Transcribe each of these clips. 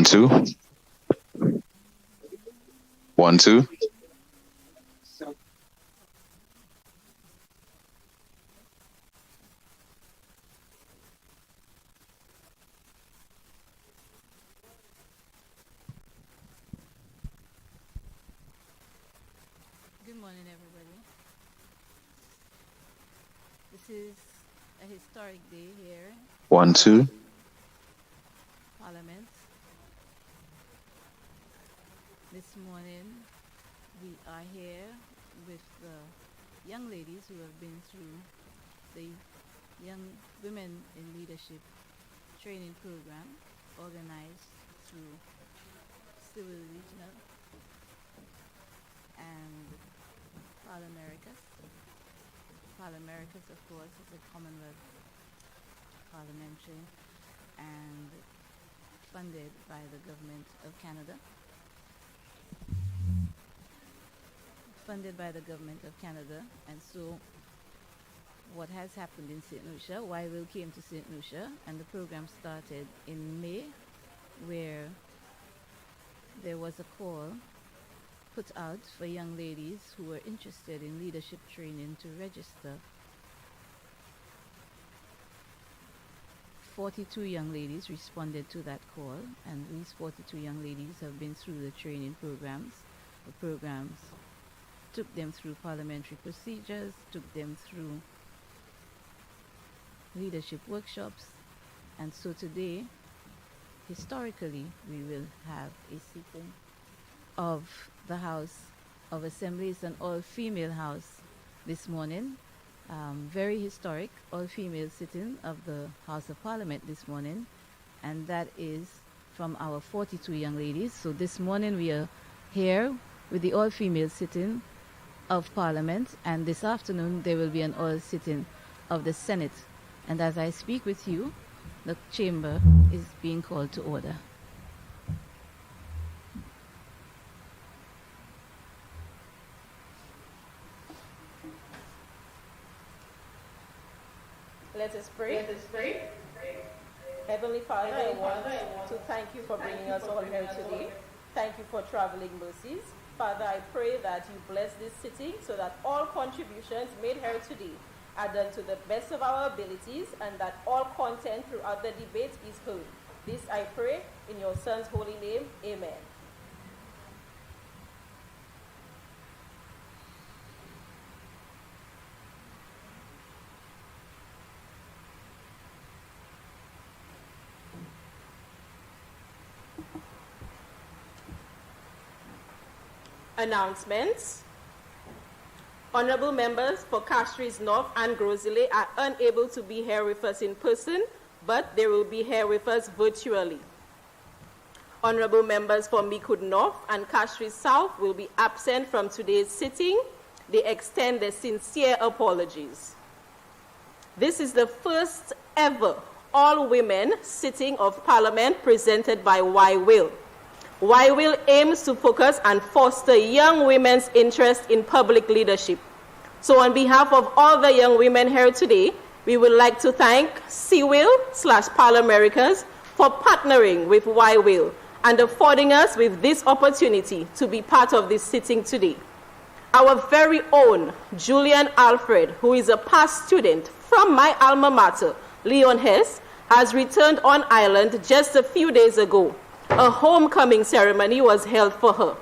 2. 1, 2. Good morning, everybody. This is a historic day here. 1, 2. Parliament. This morning, we are here with the young ladies who have been through the Young Women in Leadership training program organized through Civil Regional and Parliamericas. Parliamericas, of course, is a Commonwealth parliamentary and funded by the Government of Canada. Funded by the Government of Canada. And so what has happened in St. Lucia, YWIL came to St. Lucia, and the program started in May, where there was a call put out for young ladies who were interested in leadership training to register. 42 young ladies responded to that call, and these 42 young ladies have been through the training programs. The programs took them through parliamentary procedures, took them through leadership workshops, and so today, historically, we will have a sitting of the House of Assembly. It's an all-female house this morning. Very historic, all-female sitting of the House of Parliament this morning, and that is from our 42 young ladies. So this morning we are here with the all-female sitting of Parliament, and this afternoon there will be an all-sitting of the Senate. And as I speak with you, the chamber is being called to order. Let us pray. Heavenly Father, I want to thank you for bringing us all here today. Thank you for traveling mercies. Father, I pray that you bless this sitting so that all contributions made here today are done to the best of our abilities, and that all content throughout the debate is heard. This I pray in your Son's holy name. Amen. Announcements. Honorable members for Castries North and Grosile are unable to be here with us in person, but they will be here with us virtually. Honorable members for Micoud North and Castries South will be absent from today's sitting. They extend their sincere apologies. This is the first ever all-women sitting of Parliament presented by YWIL. YWIL aims to focus and foster young women's interest in public leadership. So on behalf of all the young women here today, we would like to thank CWIL/Parliamericas for partnering with YWIL and affording us with this opportunity to be part of this sitting today. Our very own Julian Alfred, who is a past student from my alma mater, Leon Hess, has returned on island just a few days ago. A homecoming ceremony was held for her.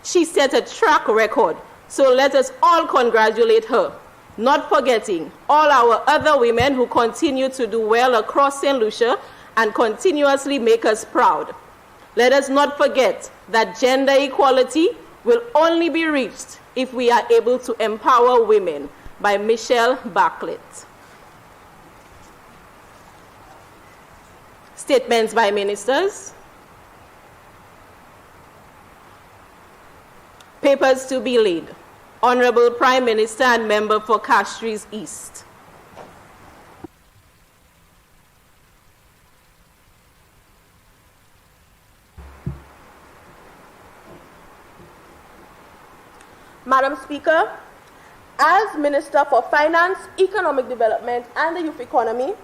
She set a track record, so let us all congratulate her, not forgetting all our other women who continue to do well across St. Lucia and continuously make us proud. Let us not forget that gender equality will only be reached if we are able to empower women, by Michelle Bartlett. Statements by ministers. Papers to be laid. Honorable Prime Minister and Member for Castries East. Madam Speaker, as Minister for Finance, Economic Development and the Youth Economy,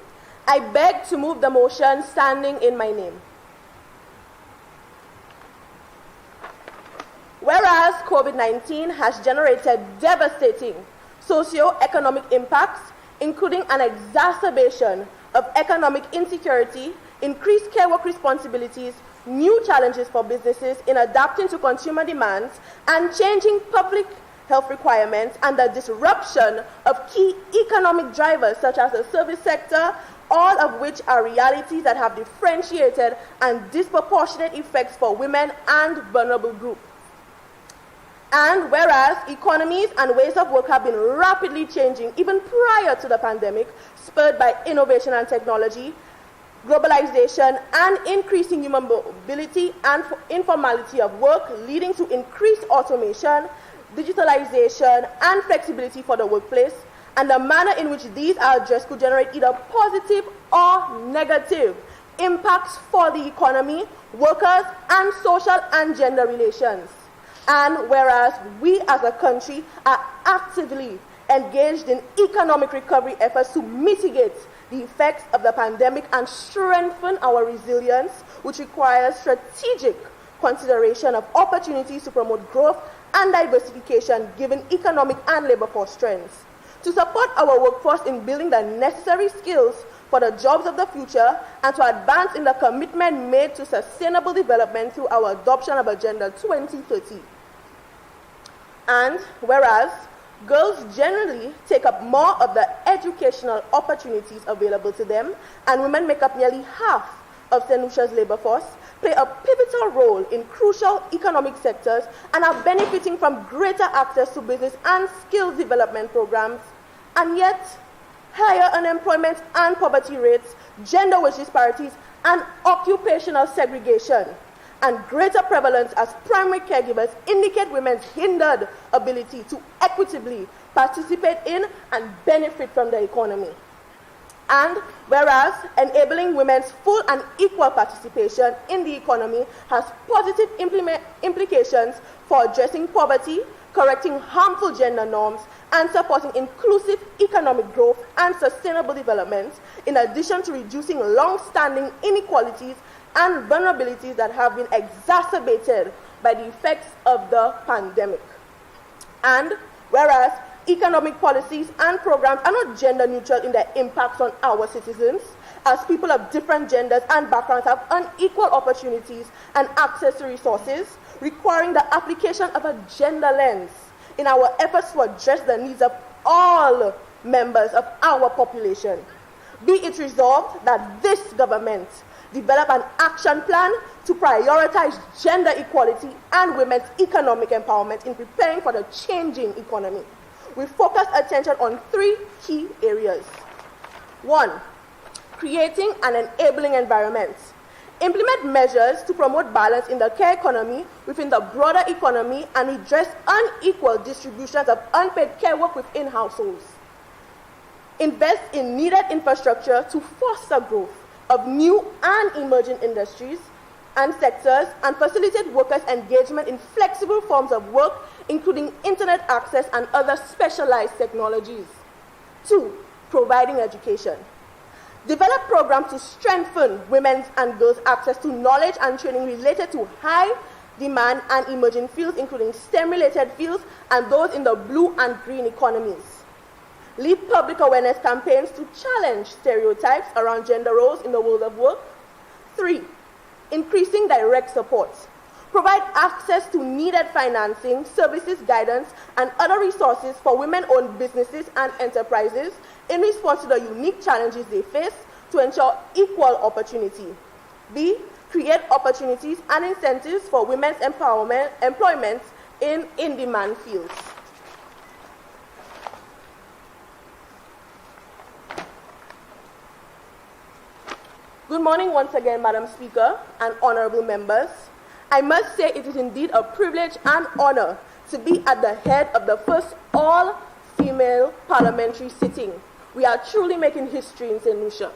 I beg to move the motion standing in my name. whereas COVID-19 has generated devastating socio-economic impacts, including an exacerbation of economic insecurity, increased care work responsibilities, new challenges for businesses in adapting to consumer demands, and changing public health requirements, and the disruption of key economic drivers such as the service sector, all of which are realities that have differentiated and disproportionate effects for women and vulnerable groups. And whereas economies and ways of work have been rapidly changing even prior to the pandemic, spurred by innovation and technology, globalization, and increasing human mobility and informality of work, leading to increased automation, digitalization, and flexibility for the workplace, and the manner in which these are addressed could generate either positive or negative impacts for the economy, workers, and social and gender relations. And whereas we as a country are actively engaged in economic recovery efforts to mitigate the effects of the pandemic and strengthen our resilience, which requires strategic consideration of opportunities to promote growth and diversification given economic and labor force trends. To support our workforce in building the necessary skills for the jobs of the future and to advance in the commitment made to sustainable development through our adoption of Agenda 2030. And whereas girls generally take up more of the educational opportunities available to them, and women make up nearly half of St. Lucia's labor force, play a pivotal role in crucial economic sectors, and are benefiting from greater access to business and skills development programs, and yet higher unemployment and poverty rates, gender wage disparities, and occupational segregation, and greater prevalence as primary caregivers indicate women's hindered ability to equitably participate in and benefit from the economy. And whereas enabling women's full and equal participation in the economy has positive implications for addressing poverty, correcting harmful gender norms, and supporting inclusive economic growth and sustainable development, in addition to reducing long-standing inequalities and vulnerabilities that have been exacerbated by the effects of the pandemic. And whereas economic policies and programs are not gender neutral in their impacts on our citizens, as people of different genders and backgrounds have unequal opportunities and access to resources, requiring the application of a gender lens in our efforts to address the needs of all members of our population. Be it resolved that this government develop an action plan to prioritize gender equality and women's economic empowerment in preparing for the changing economy. We focus attention on 3 key areas. 1, creating an enabling environment. Implement measures to promote balance in the care economy within the broader economy and redress unequal distributions of unpaid care work within households. Invest in needed infrastructure to foster growth of new and emerging industries and sectors, and facilitate workers' engagement in flexible forms of work, including internet access and other specialized technologies. 2, providing education. Develop programs to strengthen women's and girls' access to knowledge and training related to high demand and emerging fields, including STEM-related fields and those in the blue and green economies. Lead public awareness campaigns to challenge stereotypes around gender roles in the world of work. 3, increasing direct support. Provide access to needed financing, services, guidance, and other resources for women-owned businesses and enterprises in response to the unique challenges they face to ensure equal opportunity. B, create opportunities and incentives for women's employment in in-demand fields. Good morning once again, Madam Speaker and honorable members. I must say it is indeed a privilege and honor to be at the head of the first all-female parliamentary sitting. We are truly making history in St. Lucia.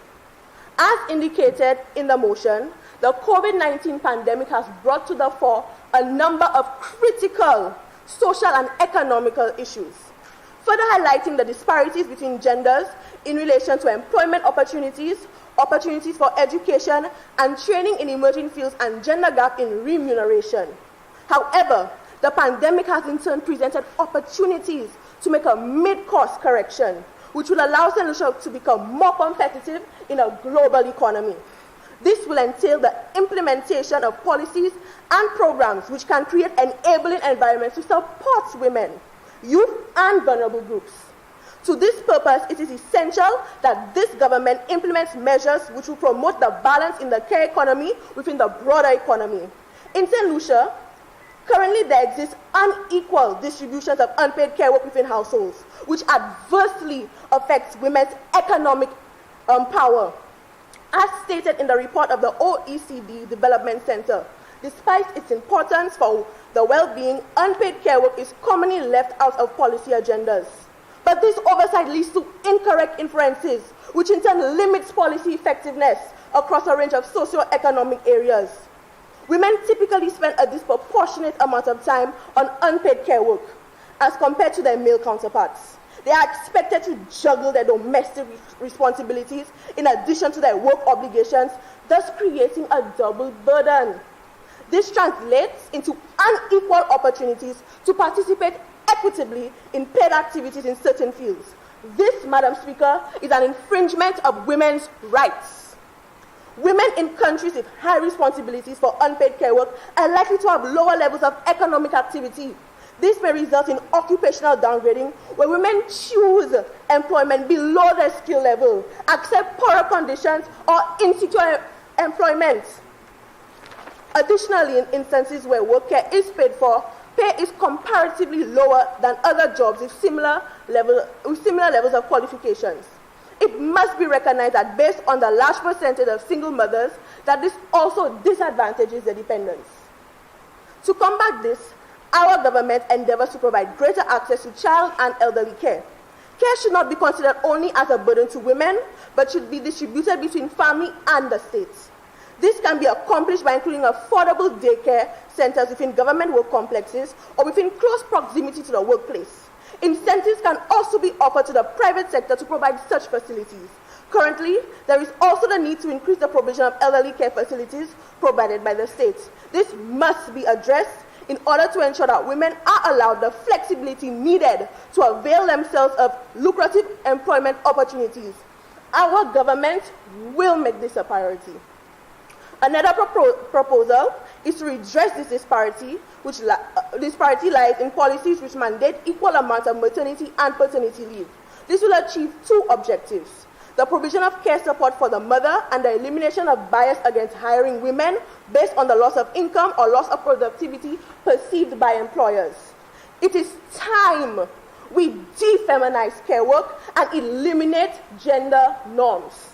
As indicated in the motion, the COVID-19 pandemic has brought to the fore a number of critical social and economical issues, further highlighting the disparities between genders in relation to employment opportunities, opportunities for education and training in emerging fields, and gender gap in remuneration. However, the pandemic has in turn presented opportunities to make a mid-course correction, which will allow St. Lucia to become more competitive in a global economy. This will entail the implementation of policies and programs which can create enabling environments to support women, youth, and vulnerable groups. To this purpose, it is essential that this government implements measures which will promote the balance in the care economy within the broader economy. In St. Lucia, currently there exists unequal distributions of unpaid care work within households, which adversely affects women's economic power. As stated in the report of the OECD Development Center, despite its importance for the well-being, unpaid care work is commonly left out of policy agendas. But this oversight leads to incorrect inferences, which in turn limits policy effectiveness across a range of socio-economic areas. Women typically spend a disproportionate amount of time on unpaid care work as compared to their male counterparts. They are expected to juggle their domestic responsibilities in addition to their work obligations, thus creating a double burden. This translates into unequal opportunities to participate equitably in paid activities in certain fields. This, Madam Speaker, is an infringement of women's rights. Women in countries with high responsibilities for unpaid care work are likely to have lower levels of economic activity. This may result in occupational downgrading, where women choose employment below their skill level, accept poorer conditions, or insecure employment. Additionally, in instances where work care is paid for, pay is comparatively lower than other jobs with similar levels of qualifications. It must be recognized that based on the large percentage of single mothers, that this also disadvantages their dependents. To combat this, our government endeavors to provide greater access to child and elderly care. Care should not be considered only as a burden to women, but should be distributed between family and the state. This can be accomplished by including affordable daycare centers within government work complexes or within close proximity to the workplace. Incentives can also be offered to the private sector to provide such facilities. Currently, there is also the need to increase the provision of elderly care facilities provided by the state. This must be addressed in order to ensure that women are allowed the flexibility needed to avail themselves of lucrative employment opportunities. Our government will make this a priority. Another proposal is to redress this disparity, disparity lies in policies which mandate equal amounts of maternity and paternity leave. This will achieve two objectives: the provision of care support for the mother and the elimination of bias against hiring women based on the loss of income or loss of productivity perceived by employers. It is time we defeminize care work and eliminate gender norms.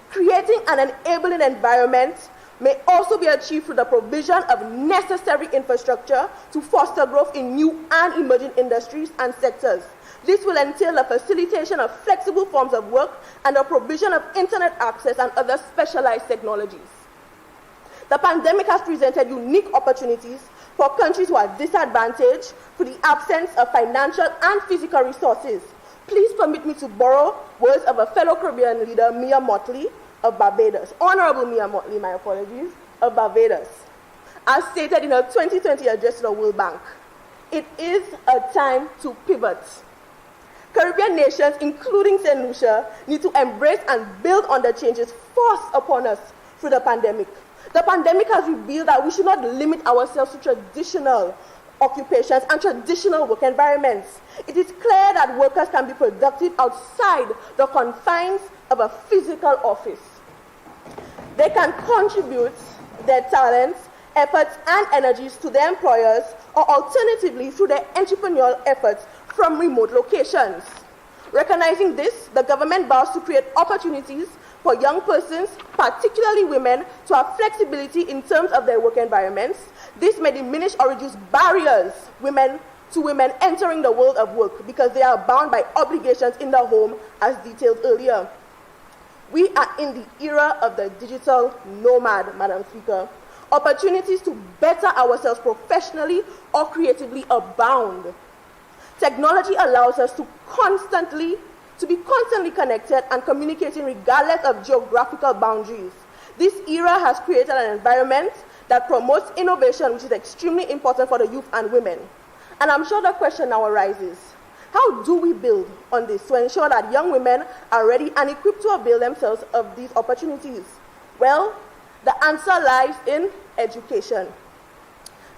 Creating an enabling environment may also be achieved through the provision of necessary infrastructure to foster growth in new and emerging industries and sectors. This will entail the facilitation of flexible forms of work and the provision of internet access and other specialized technologies. The pandemic has presented unique opportunities for countries who are disadvantaged through the absence of financial and physical resources. Please permit me to borrow words of a fellow Caribbean leader, Mia Motley of Barbados, Honorable Mia Motley, my apologies, of Barbados, as stated in her 2020 address to the World Bank. It is a time to pivot. Caribbean nations, including St. Lucia, need to embrace and build on the changes forced upon us through the pandemic. The pandemic has revealed that we should not limit ourselves to traditional occupations and traditional work environments. It is clear that workers can be productive outside the confines of a physical office. They can contribute their talents, efforts, and energies to their employers, or alternatively through their entrepreneurial efforts from remote locations. Recognizing this, the government vows to create opportunities for young persons, particularly women, to have flexibility in terms of their work environments. This may diminish or reduce barriers to women entering the world of work because they are bound by obligations in the home, as detailed earlier. We are in the era of the digital nomad, Madam Speaker. Opportunities to better ourselves professionally or creatively abound. Technology allows us to be constantly connected and communicating regardless of geographical boundaries. This era has created an environment that promotes innovation, which is extremely important for the youth and women. And I'm sure the question now arises, how do we build on this to ensure that young women are ready and equipped to avail themselves of these opportunities? Well, the answer lies in education.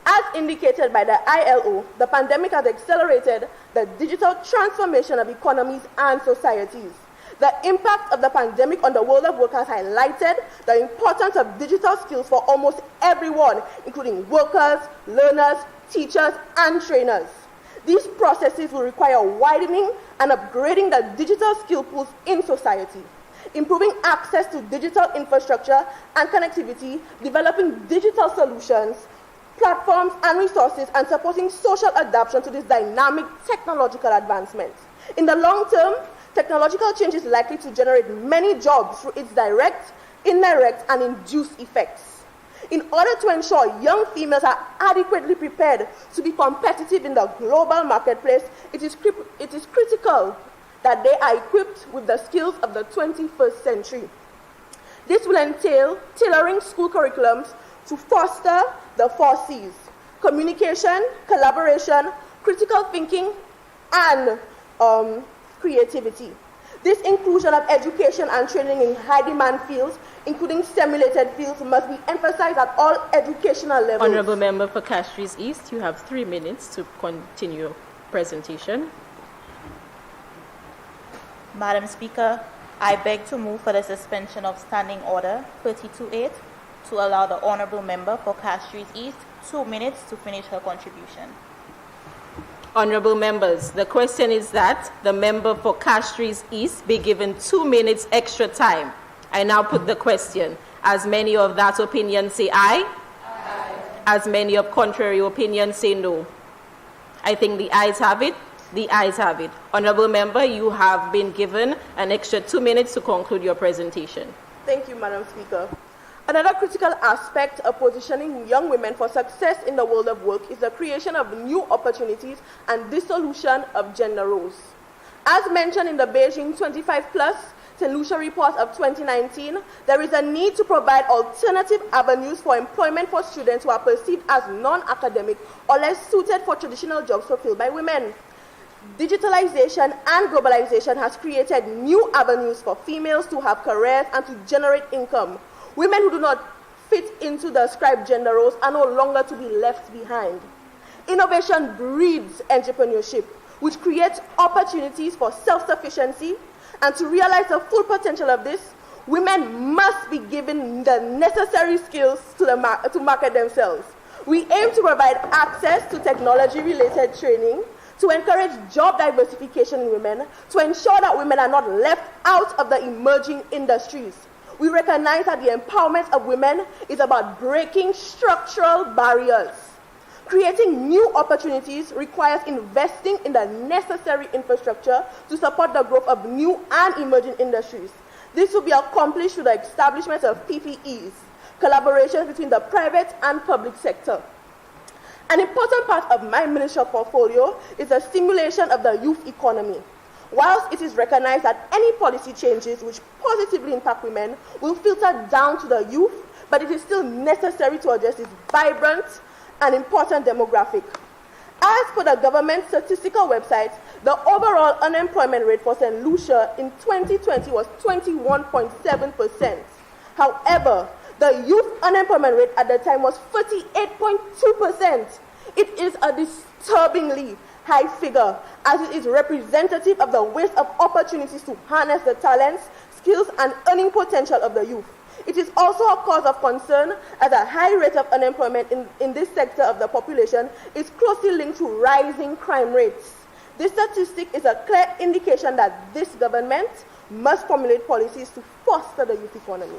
As indicated by the ILO, the pandemic has accelerated the digital transformation of economies and societies. The impact of the pandemic on the world of work has highlighted the importance of digital skills for almost everyone, including workers, learners, teachers, and trainers. These processes will require widening and upgrading the digital skill pools in society, improving access to digital infrastructure and connectivity, developing digital solutions, platforms and resources, and supporting social adaptation to this dynamic technological advancement. In the long term, technological change is likely to generate many jobs through its direct, indirect, and induced effects. In order to ensure young females are adequately prepared to be competitive in the global marketplace, it is critical that they are equipped with the skills of the 21st century. This will entail tailoring school curriculums to foster the 4 C's: communication, collaboration, critical thinking, and creativity. This inclusion of education and training in high-demand fields, including simulated fields, must be emphasized at all educational levels. Honourable Member for Castries East, you have 3 minutes to continue your presentation. Madam Speaker, I beg to move for the suspension of Standing Order 32.8 to allow the Honourable Member for Castries East 2 minutes to finish her contribution. Honourable members, the question is that the member for Castries East be given 2 minutes extra time. I now put the question. As many of that opinion say aye? Aye. As many of contrary opinion say no? I think the ayes have it. The ayes have it. Honourable member, you have been given an extra 2 minutes to conclude your presentation. Thank you, Madam Speaker. Another critical aspect of positioning young women for success in the world of work is the creation of new opportunities and dissolution of gender roles. As mentioned in the Beijing 25+ St. Lucia report of 2019, there is a need to provide alternative avenues for employment for students who are perceived as non-academic or less suited for traditional jobs fulfilled by women. Digitalization and globalization has created new avenues for females to have careers and to generate income. Women who do not fit into the ascribed gender roles are no longer to be left behind. Innovation breeds entrepreneurship, which creates opportunities for self-sufficiency, and to realize the full potential of this, women must be given the necessary skills to market themselves. We aim to provide access to technology-related training, to encourage job diversification in women, to ensure that women are not left out of the emerging industries. We recognize that the empowerment of women is about breaking structural barriers. Creating new opportunities requires investing in the necessary infrastructure to support the growth of new and emerging industries. This will be accomplished through the establishment of PPEs, collaborations between the private and public sector. An important part of my ministerial portfolio is the stimulation of the youth economy. Whilst it is recognized that any policy changes which positively impact women will filter down to the youth, but it is still necessary to address this vibrant and important demographic. As per the government statistical website, the overall unemployment rate for St. Lucia in 2020 was 21.7%. However, the youth unemployment rate at the time was 38.2%. It is a disturbingly high figure, as it is representative of the waste of opportunities to harness the talents, skills, and earning potential of the youth. It is also a cause of concern, as a high rate of unemployment in this sector of the population is closely linked to rising crime rates. This statistic is a clear indication that this government must formulate policies to foster the youth economy.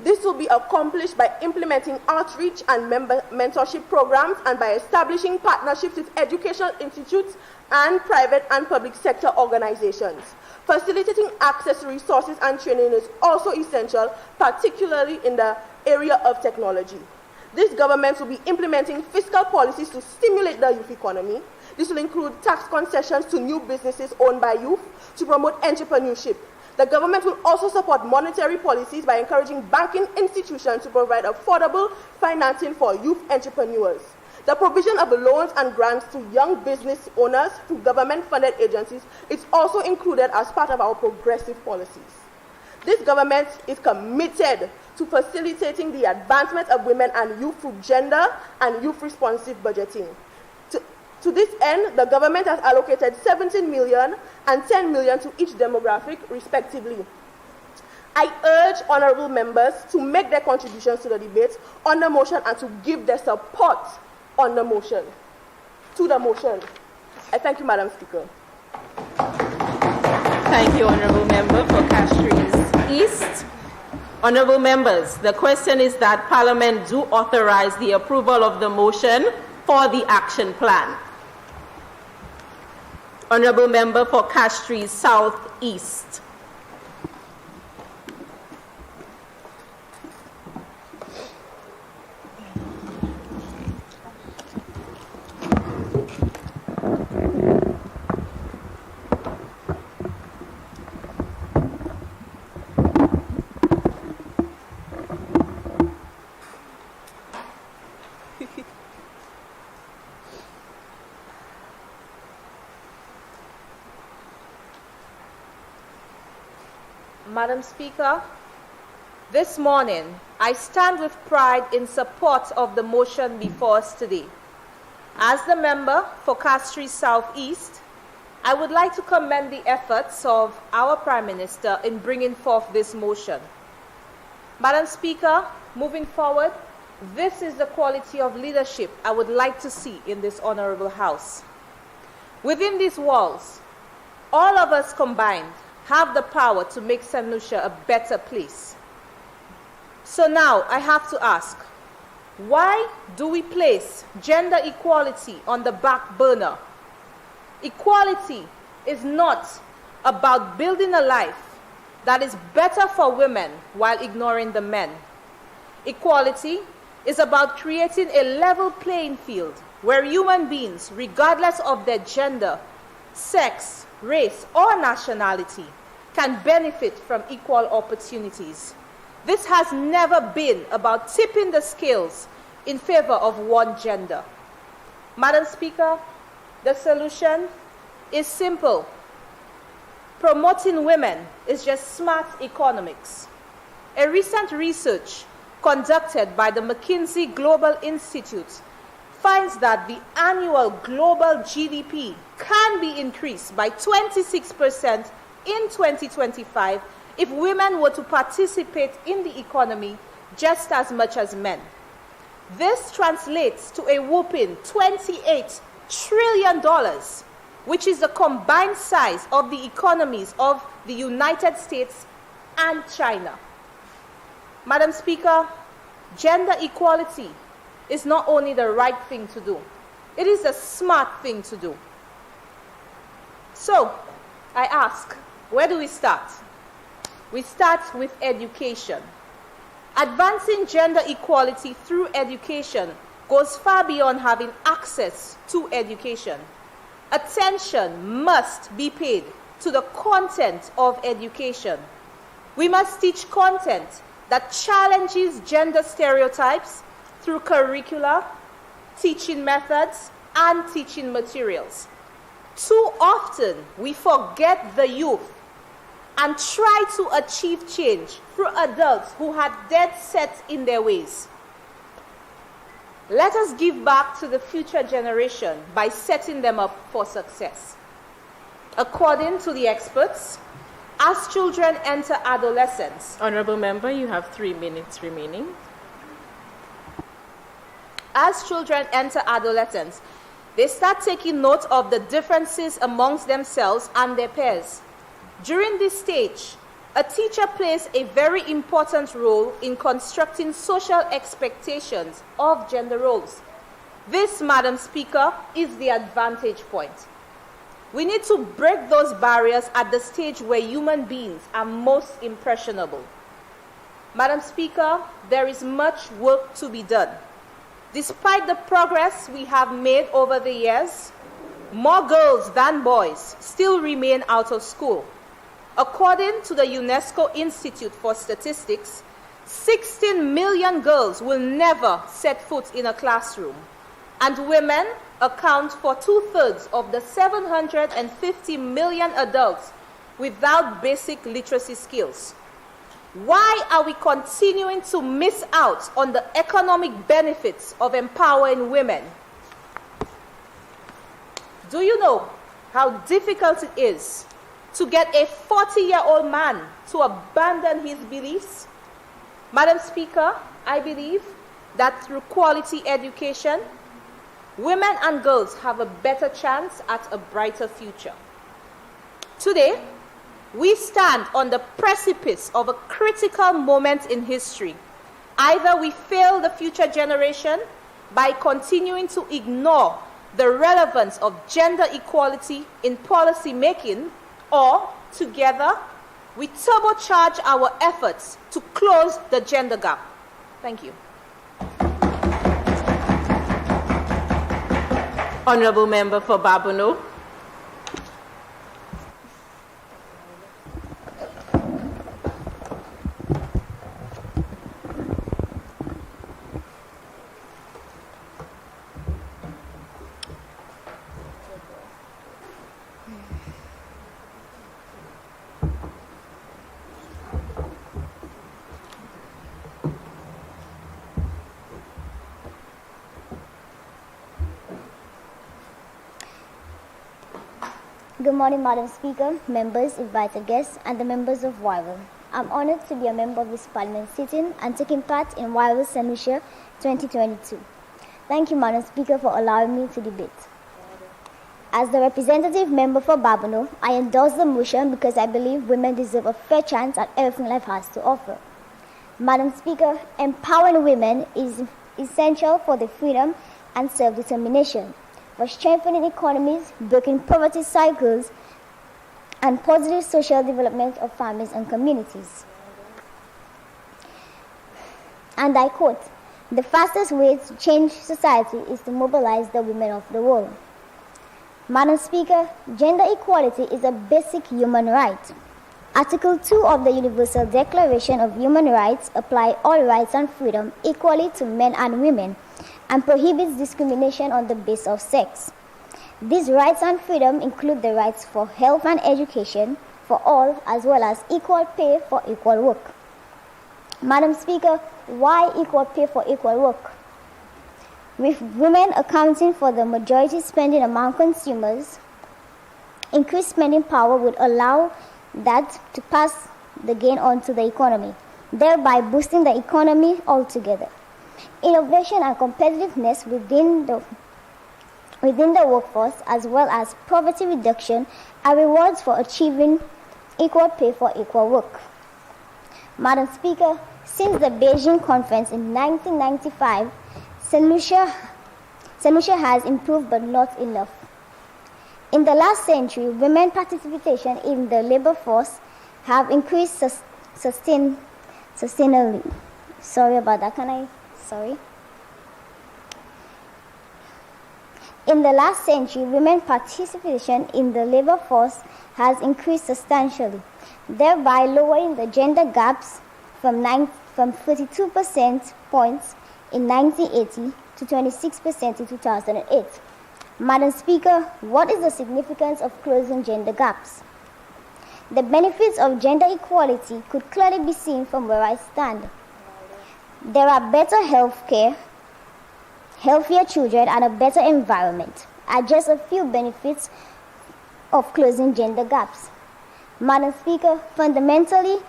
This will be accomplished by implementing outreach and mentorship programs and by establishing partnerships with educational institutes and private and public sector organizations. Facilitating access to resources and training is also essential, particularly in the area of technology. This government will be implementing fiscal policies to stimulate the youth economy. This will include tax concessions to new businesses owned by youth to promote entrepreneurship. The government will also support monetary policies by encouraging banking institutions to provide affordable financing for youth entrepreneurs. The provision of loans and grants to young business owners through government-funded agencies is also included as part of our progressive policies. This government is committed to facilitating the advancement of women and youth through gender and youth-responsive budgeting. To this end, the government has allocated 17 million and 10 million to each demographic, respectively. I urge honorable members to make their contributions to the debate on the motion and to give their support on the motion, to the motion. I thank you, Madam Speaker. Thank you, Honorable Member for Castries East. Honorable members, the question is that Parliament do authorize the approval of the motion for the action plan. Honorable Member for Castries South East. Madam Speaker, this morning I stand with pride in support of the motion before us today. As the member for Castries South East, I would like to commend the efforts of our Prime Minister in bringing forth this motion. Madam Speaker, moving forward, this is the quality of leadership I would like to see in this honorable House. Within these walls, all of us combined have the power to make St. Lucia a better place. So now I have to ask, why do we place gender equality on the back burner? Equality is not about building a life that is better for women while ignoring the men. Equality is about creating a level playing field where human beings, regardless of their gender, sex, race, or nationality, can benefit from equal opportunities. This has never been about tipping the scales in favor of one gender. Madam Speaker, the solution is simple. Promoting women is just smart economics. A recent research conducted by the McKinsey Global Institute finds that the annual global GDP can be increased by 26% in 2025 if women were to participate in the economy just as much as men. This translates to a whopping $28 trillion, which is the combined size of the economies of the United States and China. Madam Speaker, gender equality is not only the right thing to do, it is a smart thing to do. So, I ask, where do we start? We start with education. Advancing gender equality through education goes far beyond having access to education. Attention must be paid to the content of education. We must teach content that challenges gender stereotypes through curricula, teaching methods, and teaching materials. Too often, we forget the youth and try to achieve change through adults who had dead set in their ways. Let us give back to the future generation by setting them up for success. According to the experts, as children enter adolescence... Honorable Member, you have 3 minutes remaining. As children enter adolescence, they start taking note of the differences amongst themselves and their peers. During this stage, a teacher plays a very important role in constructing social expectations of gender roles. This, Madam Speaker, is the advantage point. We need to break those barriers at the stage where human beings are most impressionable. Madam Speaker, there is much work to be done. Despite the progress we have made over the years, more girls than boys still remain out of school. According to the UNESCO Institute for Statistics, 16 million girls will never set foot in a classroom, and women account for 2/3 of the 750 million adults without basic literacy skills. Why are we continuing to miss out on the economic benefits of empowering women? Do you know how difficult it is to get a 40-year-old man to abandon his beliefs? Madam Speaker, I believe that through quality education, women and girls have a better chance at a brighter future. Today, we stand on the precipice of a critical moment in history. Either we fail the future generation by continuing to ignore the relevance of gender equality in policy making, or together we turbocharge our efforts to close the gender gap. Thank you. Honourable Member for Babonneau. Good morning, Madam Speaker, members, invited guests, and the members of WIWIL. I'm honored to be a member of this Parliament sitting and taking part in WIWIL St. Lucia 2022. Thank you, Madam Speaker, for allowing me to debate. As the representative member for Babonneau, I endorse the motion because I believe women deserve a fair chance at everything life has to offer. Madam Speaker, empowering women is essential for the freedom and self-determination, for strengthening economies, breaking poverty cycles, and positive social development of families and communities. And I quote, "The fastest way to change society is to mobilize the women of the world." Madam Speaker, gender equality is a basic human right. Article 2 of the Universal Declaration of Human Rights applies all rights and freedom equally to men and women, and prohibits discrimination on the basis of sex. These rights and freedom include the rights for health and education for all, as well as equal pay for equal work. Madam Speaker, why equal pay for equal work? With women accounting for the majority spending among consumers, increased spending power would allow that to pass the gain on to the economy, thereby boosting the economy altogether. Innovation and competitiveness within the workforce, as well as poverty reduction, are rewards for achieving equal pay for equal work. Madam Speaker, since the Beijing Conference in 1995, St. Lucia has improved but not enough. In the last century, women's participation in the labor force have increased sustainably. Sorry about that. In the last century, women's participation in the labor force has increased substantially, thereby lowering the gender gaps from 32% points in 1980 to 26% in 2008. Madam Speaker, what is the significance of closing gender gaps? The benefits of gender equality could clearly be seen from where I stand. There are better health care, healthier children, and a better environment are just a few benefits of closing gender gaps. Madam Speaker, fundamentally,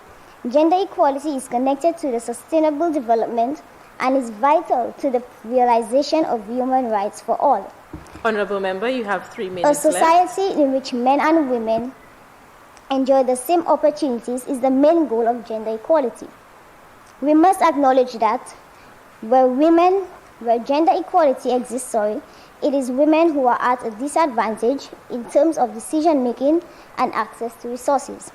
gender equality is connected to the sustainable development and is vital to the realization of human rights for all. Honourable Member, you have 3 A minutes society left. in which men and women enjoy the same opportunities is the main goal of gender equality. We must acknowledge that where gender equality exists, it is women who are at a disadvantage in terms of decision making and access to resources.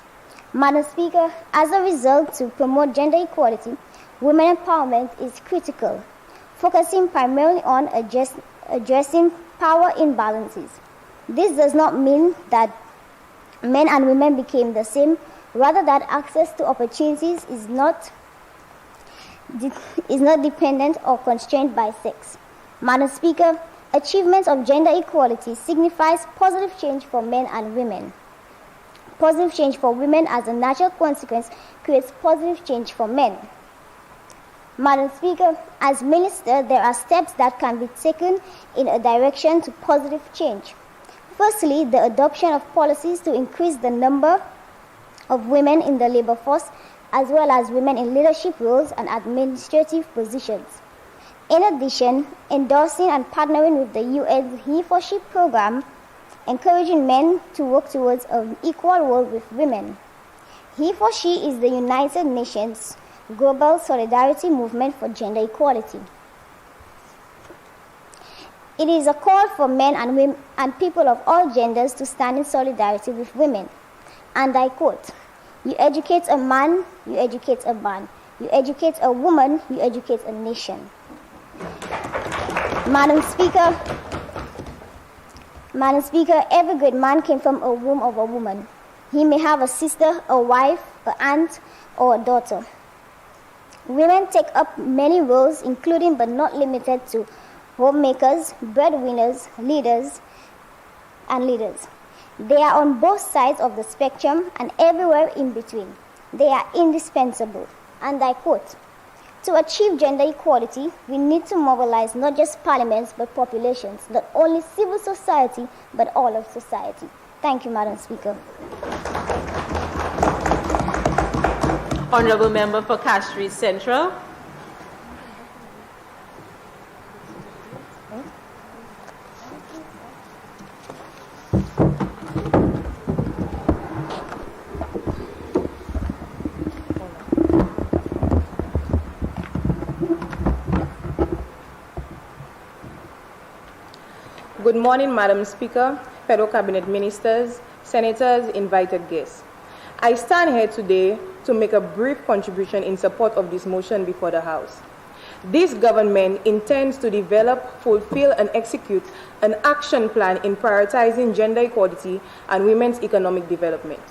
Madam Speaker, as a result, to promote gender equality, women empowerment is critical, focusing primarily on addressing power imbalances. This does not mean that men and women became the same rather that access to opportunities is not dependent or constrained by sex. Madam Speaker, achievements of gender equality signifies positive change for men and women. Positive change for women as a natural consequence creates positive change for men. Madam Speaker, as Minister, there are steps that can be taken in a direction to positive change. Firstly, the adoption of policies to increase the number of women in the labor force, as well as women in leadership roles and administrative positions. In addition, endorsing and partnering with the UN's He4She program, encouraging men to work towards an equal world with women. He4She is the United Nations global solidarity movement for gender equality. It is a call for men and women and people of all genders to stand in solidarity with women. And I quote, "You educate a man, you educate a man. You educate a woman, you educate a nation." Madam Speaker, every great man came from a womb of a woman. He may have a sister, a wife, an aunt, or a daughter. Women take up many roles, including but not limited to homemakers, breadwinners, leaders. They are on both sides of the spectrum and everywhere in between. They are indispensable. And I quote, "To achieve gender equality, we need to mobilize not just parliaments but populations, not only civil society but all of society." Thank you, Madam Speaker. Honourable Member for Castries Central. Good morning, Madam Speaker, fellow Cabinet Ministers, Senators, invited guests. I stand here today to make a brief contribution in support of this motion before the House. This government intends to develop, fulfill, and execute an action plan in prioritizing gender equality and women's economic development.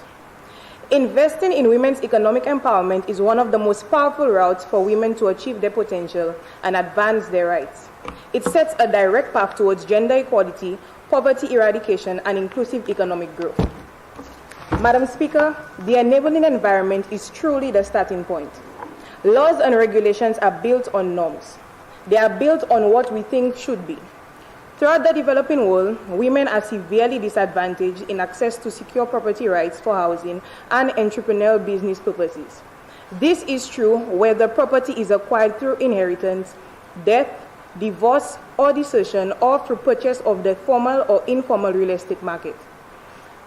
Investing in women's economic empowerment is one of the most powerful routes for women to achieve their potential and advance their rights. It sets a direct path towards gender equality, poverty eradication, and inclusive economic growth. Madam Speaker, the enabling environment is truly the starting point. Laws and regulations are built on norms. They are built on what we think should be. Throughout the developing world, women are severely disadvantaged in access to secure property rights for housing and entrepreneurial business purposes. This is true whether property is acquired through inheritance, death, divorce, or desertion, or through purchase of the formal or informal real estate market.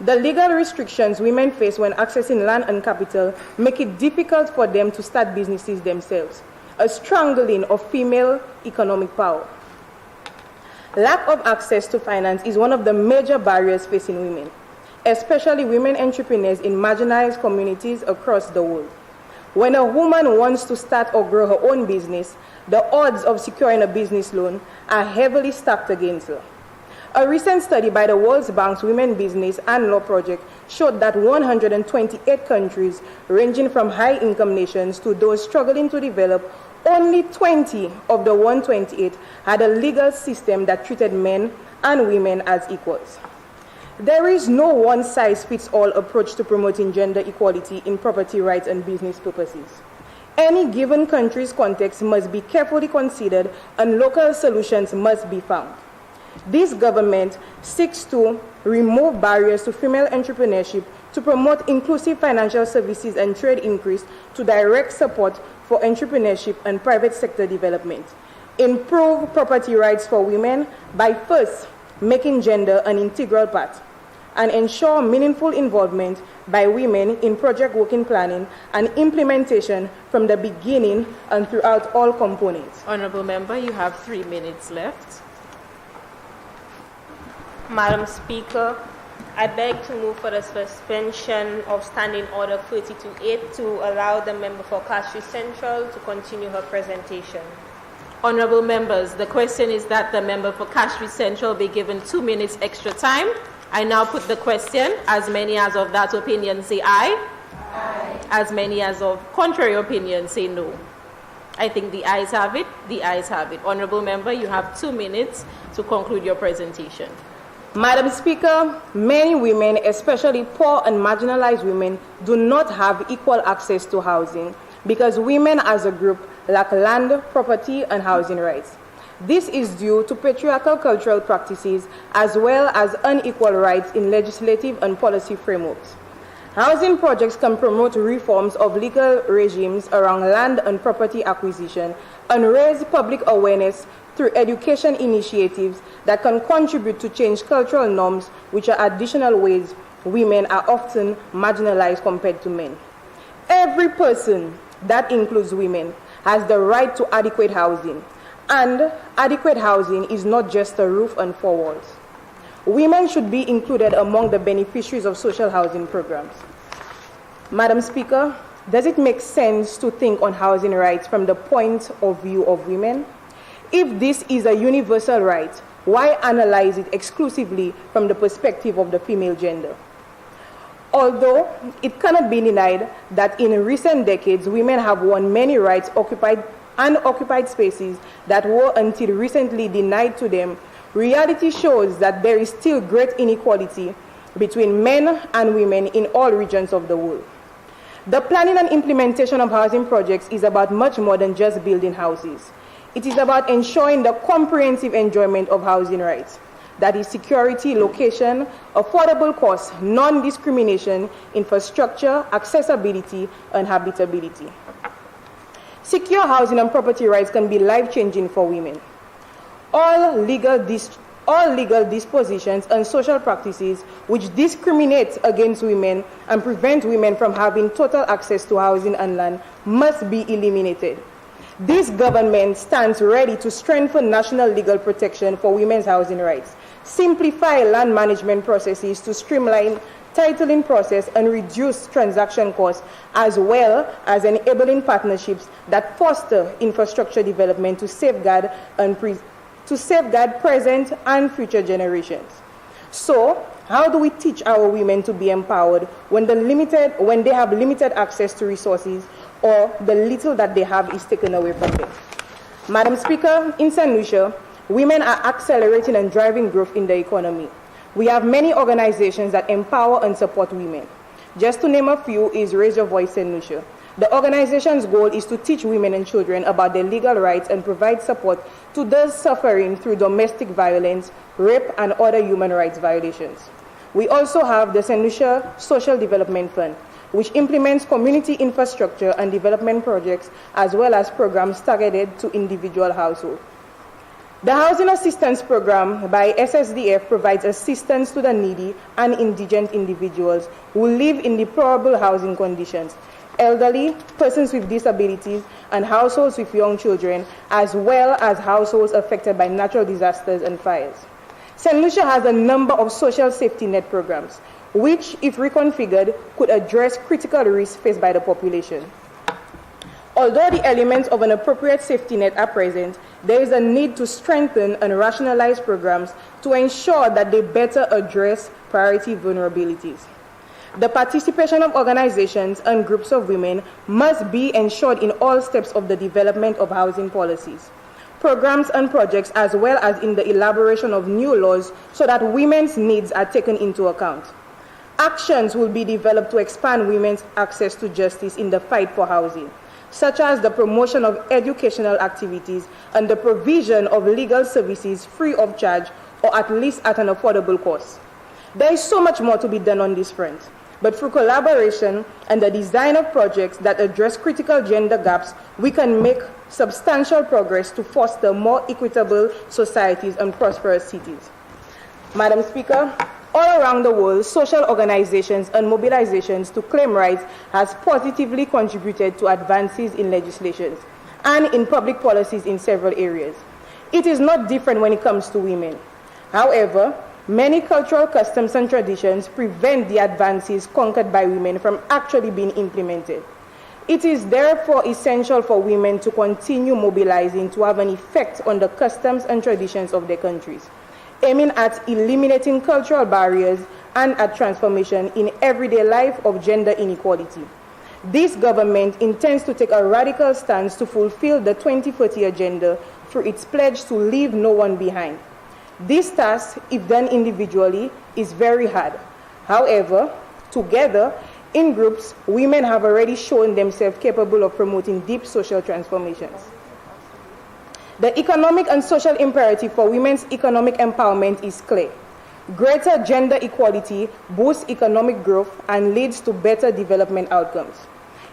The legal restrictions women face when accessing land and capital make it difficult for them to start businesses themselves, a strangling of female economic power. Lack of access to finance is one of the major barriers facing women, especially women entrepreneurs in marginalized communities across the world. When a woman wants to start or grow her own business, the odds of securing a business loan are heavily stacked against her. A recent study by the World Bank's Women Business and Law Project showed that 128 countries, ranging from high-income nations to those struggling to develop, only 20 of the 128 had a legal system that treated men and women as equals. There is no one-size-fits-all approach to promoting gender equality in property rights and business purposes. Any given country's context must be carefully considered and local solutions must be found. This government seeks to remove barriers to female entrepreneurship, to promote inclusive financial services and trade increase, to direct support for entrepreneurship and private sector development. Improve property rights for women by first making gender an integral part, and ensure meaningful involvement by women in project working planning and implementation from the beginning and throughout all components. Honourable Member, you have 3 minutes left. Madam Speaker, I beg to move for the suspension of Standing Order 32.8 to allow the member for Castries Central to continue her presentation. Honourable Members, the question is that the member for Castries Central be given 2 minutes extra time. I now put the question. As many as of that opinion say aye. Aye. as many as of contrary opinion say no? I think the ayes have it. The ayes have it. Honorable Member, you have 2 minutes to conclude your presentation. Madam Speaker, many women, especially poor and marginalized women, do not have equal access to housing because women as a group lack land, property, and housing rights. This is due to patriarchal cultural practices as well as unequal rights in legislative and policy frameworks. Housing projects can promote reforms of legal regimes around land and property acquisition and raise public awareness through education initiatives that can contribute to change cultural norms, which are additional ways women are often marginalized compared to men. Every person, that includes women, has the right to adequate housing. And adequate housing is not just a roof and 4 walls. Women should be included among the beneficiaries of social housing programs. Madam Speaker, does it make sense to think on housing rights from the point of view of women? If this is a universal right, why analyze it exclusively from the perspective of the female gender? Although it cannot be denied that in recent decades, women have won many rights unoccupied spaces that were until recently denied to them, reality shows that there is still great inequality between men and women in all regions of the world. The planning and implementation of housing projects is about much more than just building houses. It is about ensuring the comprehensive enjoyment of housing rights. That is security, location, affordable cost, non-discrimination, infrastructure, accessibility, and habitability. Secure housing and property rights can be life-changing for women. All legal dispositions and social practices which discriminate against women and prevent women from having total access to housing and land must be eliminated. This government stands ready to strengthen national legal protection for women's housing rights, simplify land management processes to streamline titling process and reduce transaction costs, as well as enabling partnerships that foster infrastructure development to safeguard present and future generations. So, how do we teach our women to be empowered when they have limited access to resources or the little that they have is taken away from them? Madam Speaker, in St. Lucia, women are accelerating and driving growth in the economy. We have many organizations that empower and support women. Just to name a few is Raise Your Voice St. Lucia. The organization's goal is to teach women and children about their legal rights and provide support to those suffering through domestic violence, rape, and other human rights violations. We also have the St. Lucia Social Development Fund, which implements community infrastructure and development projects as well as programs targeted to individual households. The Housing Assistance Program by SSDF provides assistance to the needy and indigent individuals who live in deplorable housing conditions, elderly, persons with disabilities, and households with young children, as well as households affected by natural disasters and fires. St. Lucia has a number of social safety net programs, which, if reconfigured, could address critical risks faced by the population. Although the elements of an appropriate safety net are present, there is a need to strengthen and rationalize programs to ensure that they better address priority vulnerabilities. The participation of organizations and groups of women must be ensured in all steps of the development of housing policies, programs and projects, as well as in the elaboration of new laws so that women's needs are taken into account. Actions will be developed to expand women's access to justice in the fight for housing, such as the promotion of educational activities and the provision of legal services free of charge or at least at an affordable cost. There is so much more to be done on this front, but through collaboration and the design of projects that address critical gender gaps, we can make substantial progress to foster more equitable societies and prosperous cities. Madam Speaker, all around the world, social organizations and mobilizations to claim rights has positively contributed to advances in legislations and in public policies in several areas. It is not different when it comes to women. However, many cultural customs and traditions prevent the advances conquered by women from actually being implemented. It is therefore essential for women to continue mobilizing to have an effect on the customs and traditions of their countries, aiming at eliminating cultural barriers and at transformation in everyday life of gender inequality. This government intends to take a radical stance to fulfill the 2040 agenda through its pledge to leave no one behind. This task, if done individually, is very hard. However, together, in groups, women have already shown themselves capable of promoting deep social transformations. The economic and social imperative for women's economic empowerment is clear. Greater gender equality boosts economic growth and leads to better development outcomes.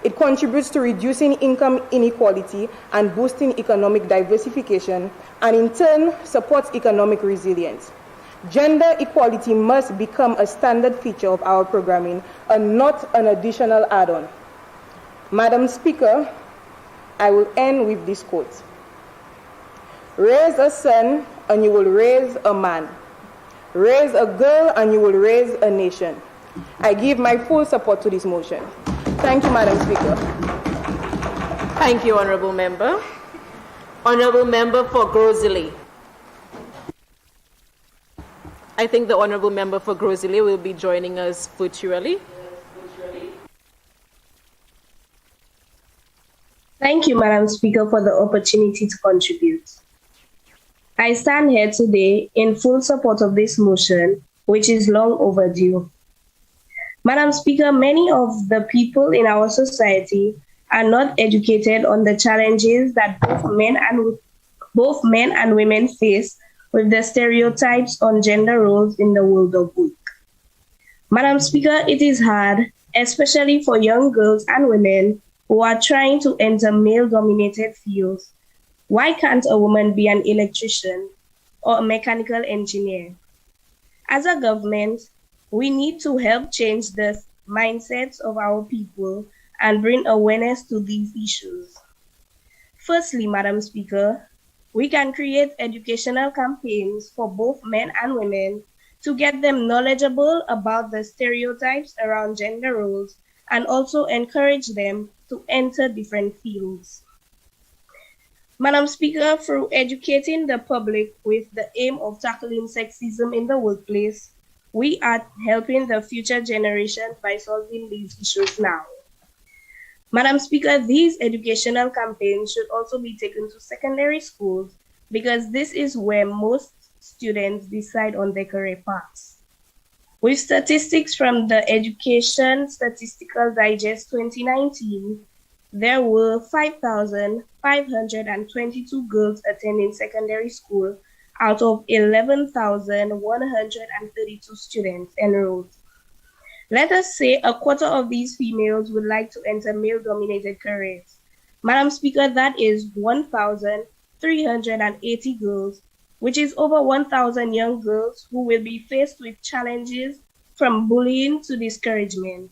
It contributes to reducing income inequality and boosting economic diversification, and in turn supports economic resilience. Gender equality must become a standard feature of our programming and not an additional add-on. Madam Speaker, I will end with this quote. Raise a son and you will raise a man. Raise a girl and you will raise a nation. I give my full support to this motion. Thank you, Madam Speaker. Thank you, Honourable Member. Honourable Member for Grosley. I think the Honourable Member for Grosley will be joining us virtually. Thank you, Madam Speaker, for the opportunity to contribute. I stand here today in full support of this motion, which is long overdue. Madam Speaker, many of the people in our society are not educated on the challenges that both men and women face with the stereotypes on gender roles in the world of work. Madam Speaker, it is hard, especially for young girls and women who are trying to enter male-dominated fields. Why can't a woman be an electrician or a mechanical engineer? As a government, we need to help change the mindsets of our people and bring awareness to these issues. Firstly, Madam Speaker, we can create educational campaigns for both men and women to get them knowledgeable about the stereotypes around gender roles and also encourage them to enter different fields. Madam Speaker, through educating the public with the aim of tackling sexism in the workplace, we are helping the future generations by solving these issues now. Madam Speaker, these educational campaigns should also be taken to secondary schools because this is where most students decide on their career paths. With statistics from the Education Statistical Digest 2019, there were 5,522 girls attending secondary school out of 11,132 students enrolled. Let us say a quarter of these females would like to enter male-dominated careers. Madam Speaker, that is 1,380 girls, which is over 1,000 young girls who will be faced with challenges from bullying to discouragement.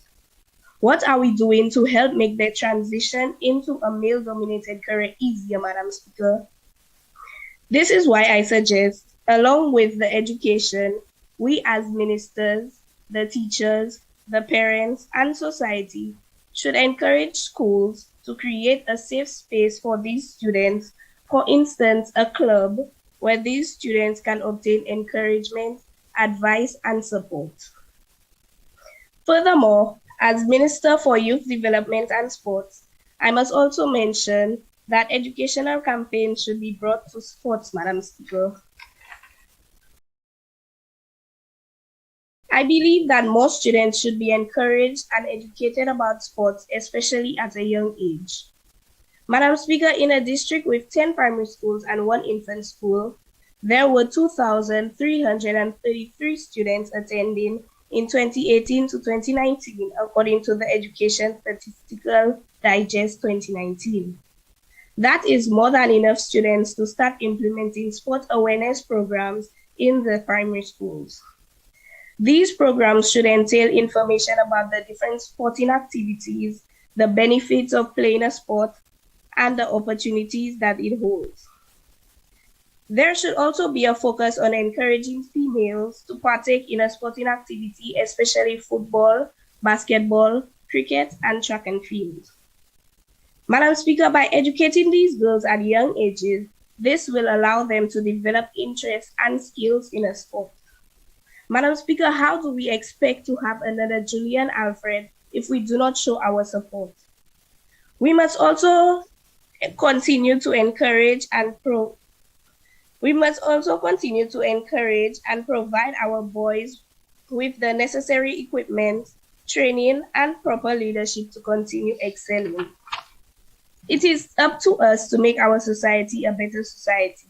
What are we doing to help make their transition into a male-dominated career easier, Madam Speaker? This is why I suggest, along with the education, we as ministers, the teachers, the parents, and society should encourage schools to create a safe space for these students, for instance, a club where these students can obtain encouragement, advice, and support. Furthermore, as Minister for Youth Development and Sports, I must also mention that educational campaigns should be brought to sports, Madam Speaker. I believe that more students should be encouraged and educated about sports, especially at a young age. Madam Speaker, in a district with 10 primary schools and 1 infant school, there were 2,333 students attending in 2018 to 2019, according to the Education Statistical Digest 2019. That is more than enough students to start implementing sport awareness programs in the primary schools. These programs should entail information about the different sporting activities, the benefits of playing a sport, and the opportunities that it holds. There should also be a focus on encouraging females to partake in a sporting activity, especially football, basketball, cricket, and track and field. Madam Speaker, by educating these girls at young ages, this will allow them to develop interests and skills in a sport. Madam Speaker, how do we expect to have another Julian Alfred if we do not show our support. We must also continue to encourage and provide our boys with the necessary equipment, training, and proper leadership to continue excelling. It is up to us to make our society a better society.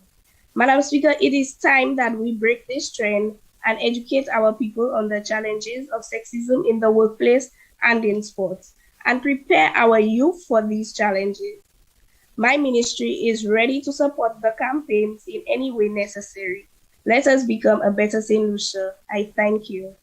Madam Speaker, it is time that we break this trend and educate our people on the challenges of sexism in the workplace and in sports, and prepare our youth for these challenges. My ministry is ready to support the campaigns in any way necessary. Let us become a better St. Lucia. I thank you.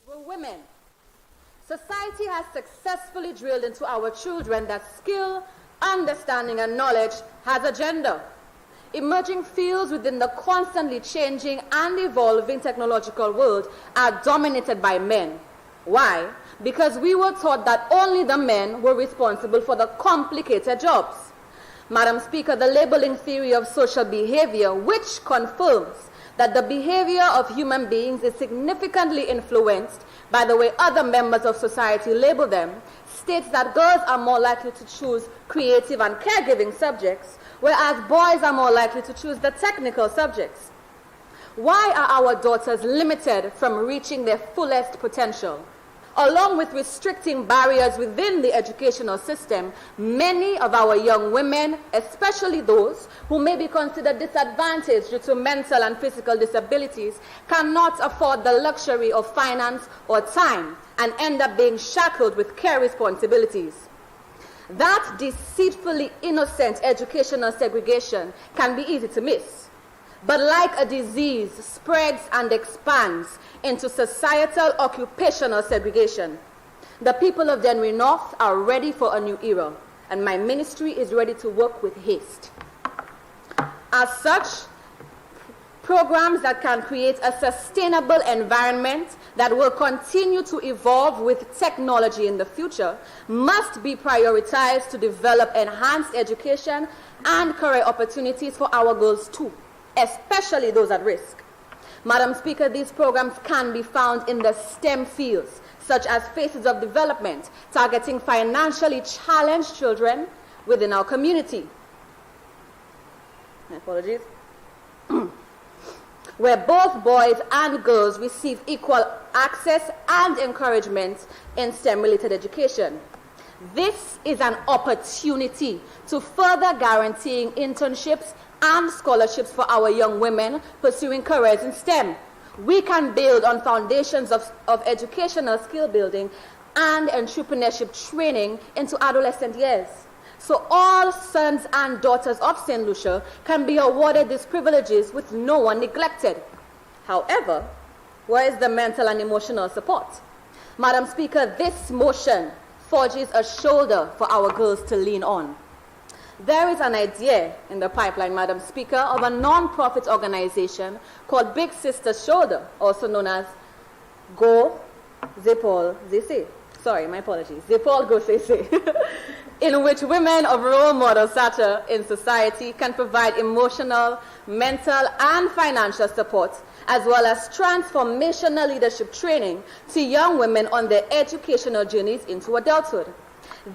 We're women. Society has successfully drilled into our children that skill, understanding, and knowledge has a gender. Emerging fields within the constantly changing and evolving technological world are dominated by men. Why? Because we were taught that only the men were responsible for the complicated jobs. Madam Speaker, the labeling theory of social behavior, which confirms that the behavior of human beings is significantly influenced by the way other members of society label them, states that girls are more likely to choose creative and caregiving subjects, whereas boys are more likely to choose the technical subjects. Why are our daughters limited from reaching their fullest potential? Along with restricting barriers within the educational system, many of our young women, especially those who may be considered disadvantaged due to mental and physical disabilities, cannot afford the luxury of finance or time and end up being shackled with care responsibilities. That deceitfully innocent educational segregation can be easy to miss, but like a disease, spreads and expands into societal occupational segregation. The people of Dennery North are ready for a new era, and my ministry is ready to work with haste. As such, programs that can create a sustainable environment that will continue to evolve with technology in the future must be prioritized to develop enhanced education and career opportunities for our girls too, especially those at risk. Madam Speaker, these programs can be found in the STEM fields, such as Faces of Development, targeting financially challenged children within our community. My apologies. Where both boys and girls receive equal access and encouragement in STEM-related education. This is an opportunity to further guaranteeing internships and scholarships for our young women pursuing careers in STEM. We can build on foundations of educational skill building and entrepreneurship training into adolescent years. So all sons and daughters of St. Lucia can be awarded these privileges with no one neglected. However, where is the mental and emotional support? Madam Speaker, this motion forges a shoulder for our girls to lean on. There is an idea in the pipeline, Madam Speaker, of a non-profit organization called Big Sister's Shoulder, also known as Go Zipol Zese. Sorry, my apologies. Zipol Go Zese. In which women of role model stature in society can provide emotional, mental, and financial support, as well as transformational leadership training to young women on their educational journeys into adulthood.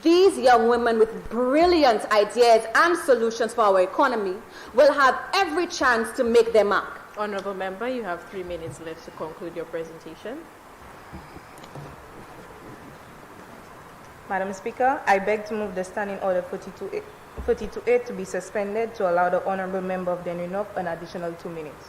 These young women with brilliant ideas and solutions for our economy will have every chance to make their mark. Honourable Member, you have 3 minutes left to conclude your presentation. Madam Speaker, I beg to move the Standing Order 42A to be suspended to allow the Honourable Member of Denry North an additional 2 minutes.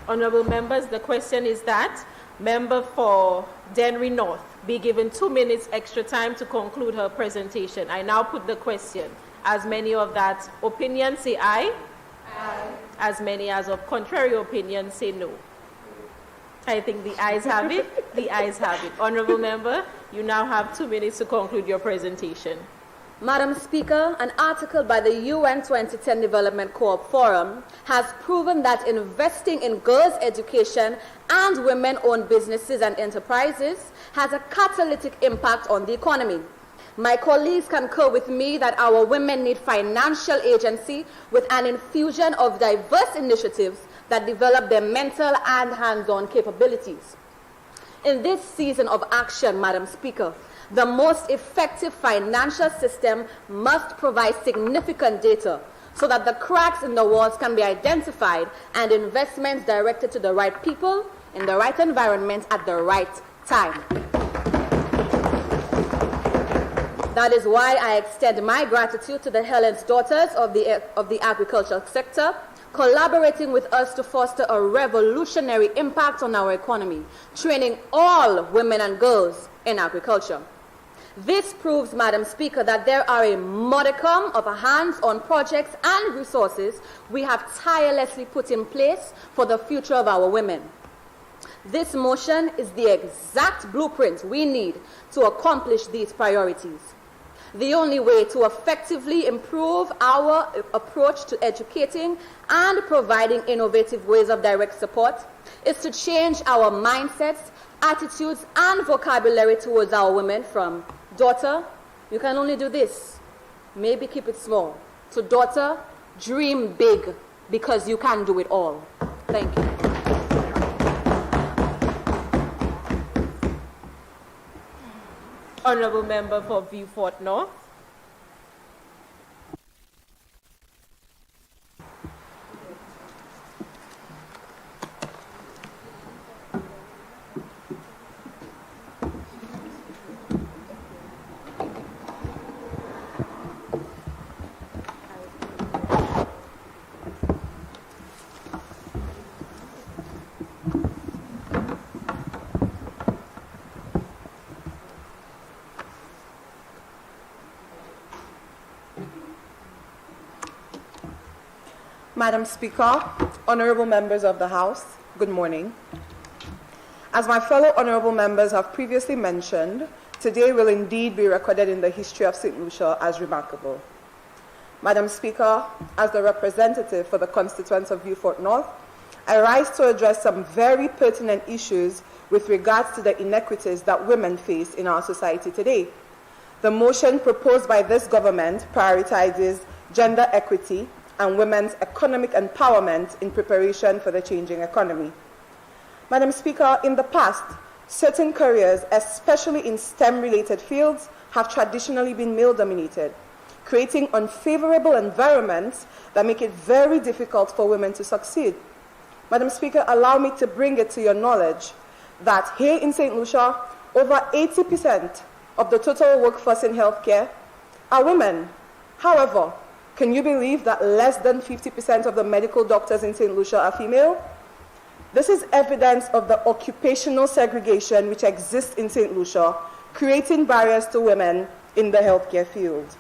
Honourable members, the question is that member for Denry North be given 2 minutes extra time to conclude her presentation. I now put the question. As many of that opinion say aye. Aye. As many as of contrary opinion say no. I think the ayes have it. The ayes have it. Honourable member, you now have 2 minutes to conclude your presentation. Madam Speaker, an article by the UN 2010 Development Co-op Forum has proven that investing in girls' education and women-owned businesses and enterprises has a catalytic impact on the economy. My colleagues concur with me that our women need financial agency with an infusion of diverse initiatives that develop their mental and hands-on capabilities. In this season of action, Madam Speaker, the most effective financial system must provide significant data so that the cracks in the walls can be identified and investments directed to the right people in the right environment at the right time. That is why I extend my gratitude to the Helen's Daughters of the agricultural sector, collaborating with us to foster a revolutionary impact on our economy, training all women and girls in agriculture. This proves, Madam Speaker, that there are a modicum of hands-on projects and resources we have tirelessly put in place for the future of our women. This motion is the exact blueprint we need to accomplish these priorities. The only way to effectively improve our approach to educating and providing innovative ways of direct support is to change our mindsets, attitudes, and vocabulary towards our women from daughter, you can only do this, maybe keep it small, to daughter, dream big, because you can do it all. Thank you. Honourable member for Vieux-Fort North. Madam Speaker, honourable members of the House, good morning. As my fellow honourable members have previously mentioned, today will indeed be recorded in the history of St. Lucia as remarkable. Madam Speaker, as the representative for the constituents of Vieux-Fort North, I rise to address some very pertinent issues with regards to the inequities that women face in our society today. The motion proposed by this government prioritizes gender equity and women's economic empowerment in preparation for the changing economy. Madam Speaker, in the past, certain careers, especially in STEM-related fields, have traditionally been male-dominated, creating unfavorable environments that make it very difficult for women to succeed. Madam Speaker, allow me to bring it to your knowledge that here in St. Lucia, over 80% of the total workforce in healthcare are women. However, can you believe that less than 50% of the medical doctors in St. Lucia are female? This is evidence of the occupational segregation which exists in St. Lucia, creating barriers to women in the healthcare field.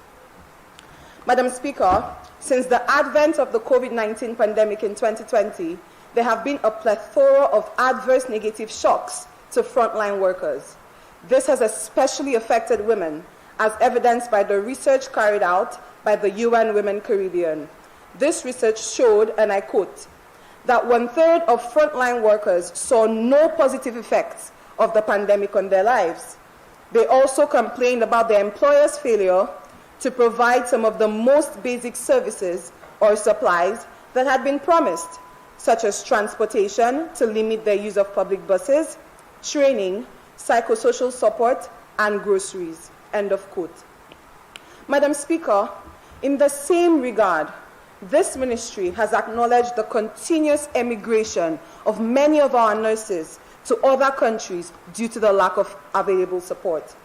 Madam Speaker, since the advent of the COVID-19 pandemic in 2020, there have been a plethora of adverse negative shocks to frontline workers. This has especially affected women, as evidenced by the research carried out by the UN Women Caribbean. This research showed, and I quote, that 1/3 of frontline workers saw no positive effects of the pandemic on their lives. They also complained about their employer's failure to provide some of the most basic services or supplies that had been promised, such as transportation to limit their use of public buses, training, psychosocial support, and groceries. End of quote. Madam Speaker, in the same regard, this ministry has acknowledged the continuous emigration of many of our nurses to other countries due to the lack of available support.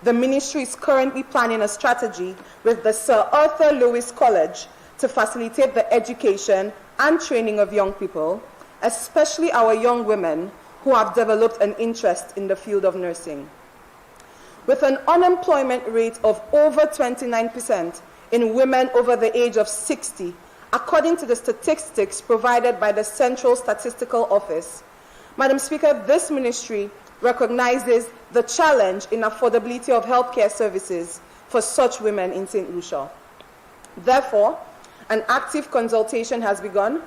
the ministry is currently planning a strategy with the Sir Arthur Lewis College to facilitate the education and training of young people, especially our young women who have developed an interest in the field of nursing. With an unemployment rate of over 29% in women over the age of 60, according to the statistics provided by the Central Statistical Office, Madam Speaker, this ministry recognizes the challenge in affordability of healthcare services for such women in St. Lucia. Therefore, an active consultation has begun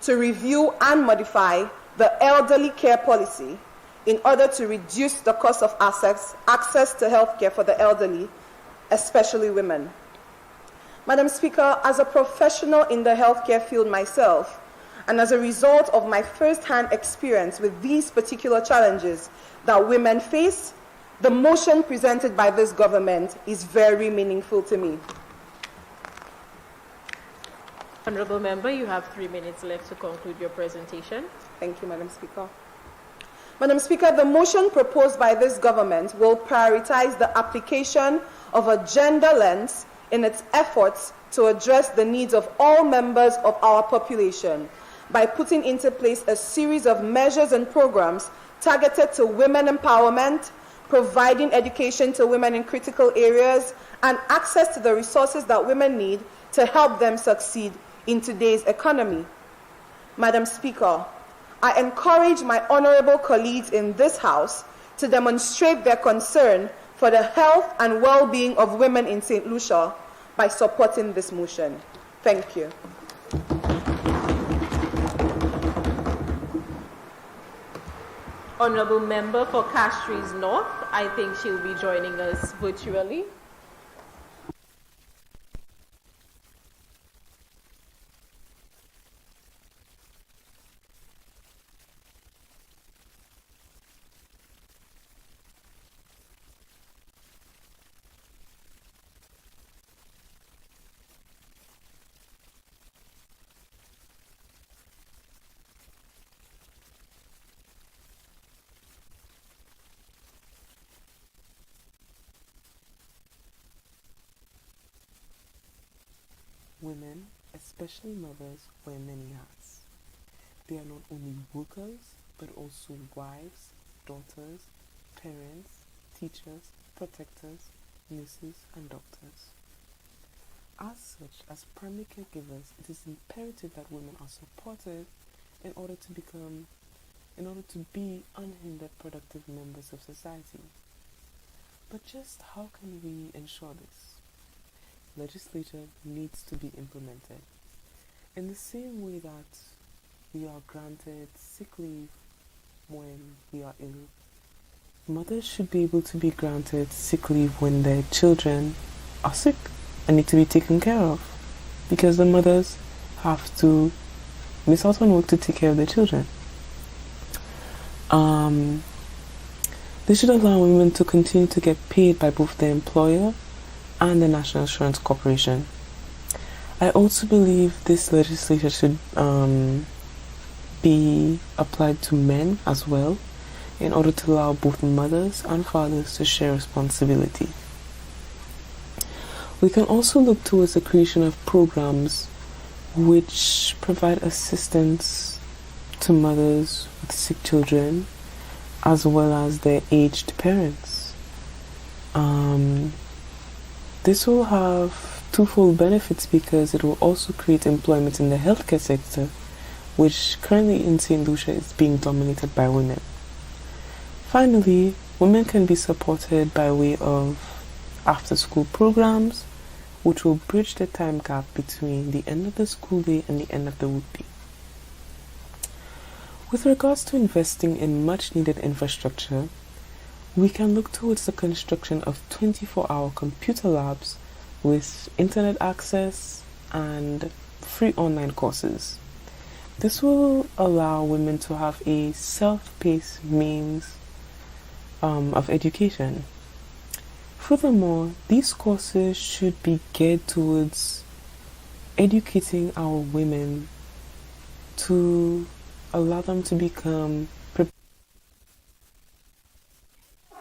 to review and modify the elderly care policy in order to reduce the cost of access to healthcare for the elderly, especially women. Madam Speaker, as a professional in the healthcare field myself, and as a result of my first-hand experience with these particular challenges that women face, the motion presented by this government is very meaningful to me. Honourable Member, you have 3 minutes left to conclude your presentation. Thank you, Madam Speaker. Madam Speaker, the motion proposed by this government will prioritize the application of a gender lens in its efforts to address the needs of all members of our population by putting into place a series of measures and programs targeted to women empowerment, providing education to women in critical areas, and access to the resources that women need to help them succeed in today's economy. Madam Speaker, I encourage my honourable colleagues in this House to demonstrate their concern for the health and well-being of women in St. Lucia by supporting this motion. Thank you. Honourable Member for Castries North, I think she'll be joining us virtually. Women, especially mothers, wear many hats. They are not only workers, but also wives, daughters, parents, teachers, protectors, nurses, and doctors. As such, as primary caregivers, it is imperative that women are supported in order to be unhindered productive members of society. But just how can we ensure this? Legislation needs to be implemented. In the same way that we are granted sick leave when we are ill, mothers should be able to be granted sick leave when their children are sick and need to be taken care of, because the mothers have to miss out on work to take care of their children. This should allow women to continue to get paid by both their employer and the National Insurance Corporation. I also believe this legislation should be applied to men as well, in order to allow both mothers and fathers to share responsibility. We can also look towards the creation of programs which provide assistance to mothers with sick children as well as their aged parents. This will have twofold benefits, because it will also create employment in the healthcare sector, which currently in St. Lucia is being dominated by women. Finally, women can be supported by way of after-school programs, which will bridge the time gap between the end of the school day and the end of the weekday. With regards to investing in much-needed infrastructure, we can look towards the construction of 24-hour computer labs with internet access and free online courses. This will allow women to have a self-paced means of education. Furthermore, these courses should be geared towards educating our women to allow them to become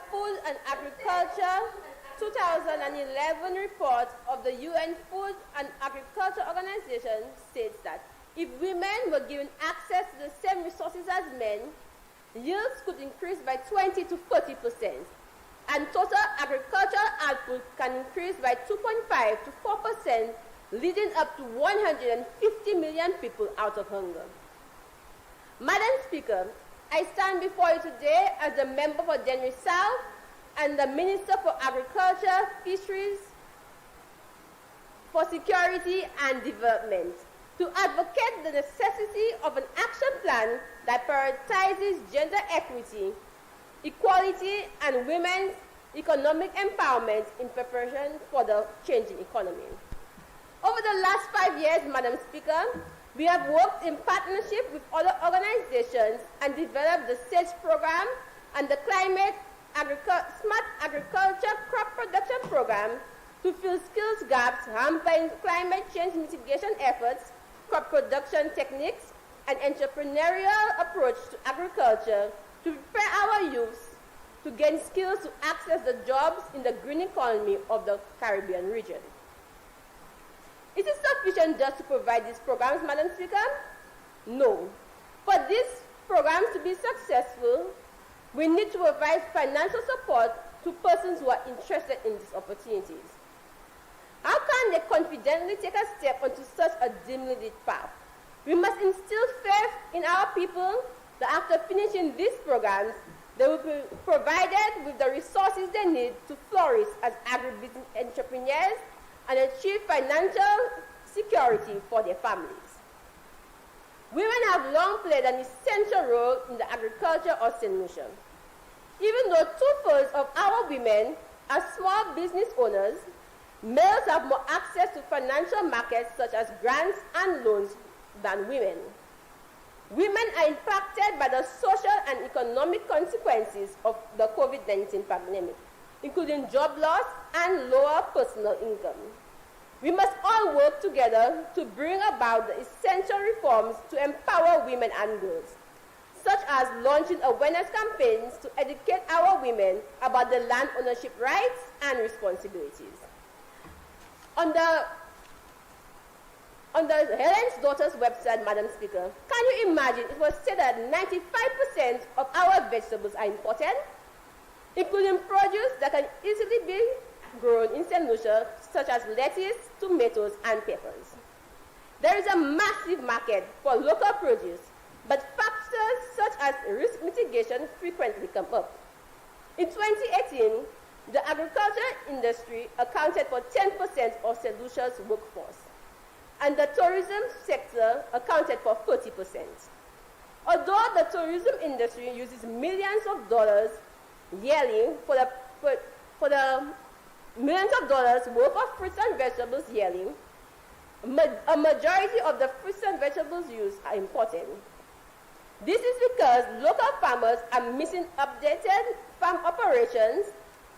Food and agriculture 2011 report of the UN Food and Agriculture Organization states that if women were given access to the same resources as men, yields could increase by 20 to 40%, and total agricultural output can increase by 2.5 to 4%, leading up to 150 million people out of hunger. Madam Speaker, I stand before you today as the member for January South and the Minister for Agriculture, Fisheries, for Security and Development to advocate the necessity of an action plan that prioritizes gender equity, equality, and women's economic empowerment in preparation for the changing economy. Over the last 5 years, Madam Speaker, we have worked in partnership with other organizations and developed the SAGE program and the Smart Agriculture Crop Production Program to fill skills gaps hampering climate change mitigation efforts, crop production techniques, and entrepreneurial approach to agriculture to prepare our youth to gain skills to access the jobs in the green economy of the Caribbean region. Is it sufficient just to provide these programs, Madam Speaker? No. For these programs to be successful, we need to provide financial support to persons who are interested in these opportunities. How can they confidently take a step onto such a dimly lit path? We must instill faith in our people that after finishing these programs, they will be provided with the resources they need to flourish as agribusiness entrepreneurs and achieve financial security for their families. Women have long played an essential role in the agriculture of St. Lucia. Even though two-thirds of our women are small business owners, males have more access to financial markets such as grants and loans than women. Women are impacted by the social and economic consequences of the COVID-19 pandemic, including job loss and lower personal income. We must all work together to bring about the essential reforms to empower women and girls, such as launching awareness campaigns to educate our women about the land ownership rights and responsibilities. On the Helen's Daughter's website, Madam Speaker, can you imagine it was said that 95% of our vegetables are imported, including produce that can easily be grown in St. Lucia, such as lettuce, tomatoes, and peppers. There is a massive market for local produce, but factors such as risk mitigation frequently come up. In 2018, the agriculture industry accounted for 10% of St. Lucia's workforce, and the tourism sector accounted for 30%. Although the tourism industry uses millions of dollars yearly for the millions of dollars worth of fruits and vegetables yearly, a majority of the fruits and vegetables used are imported. This is because local farmers are missing updated farm operations,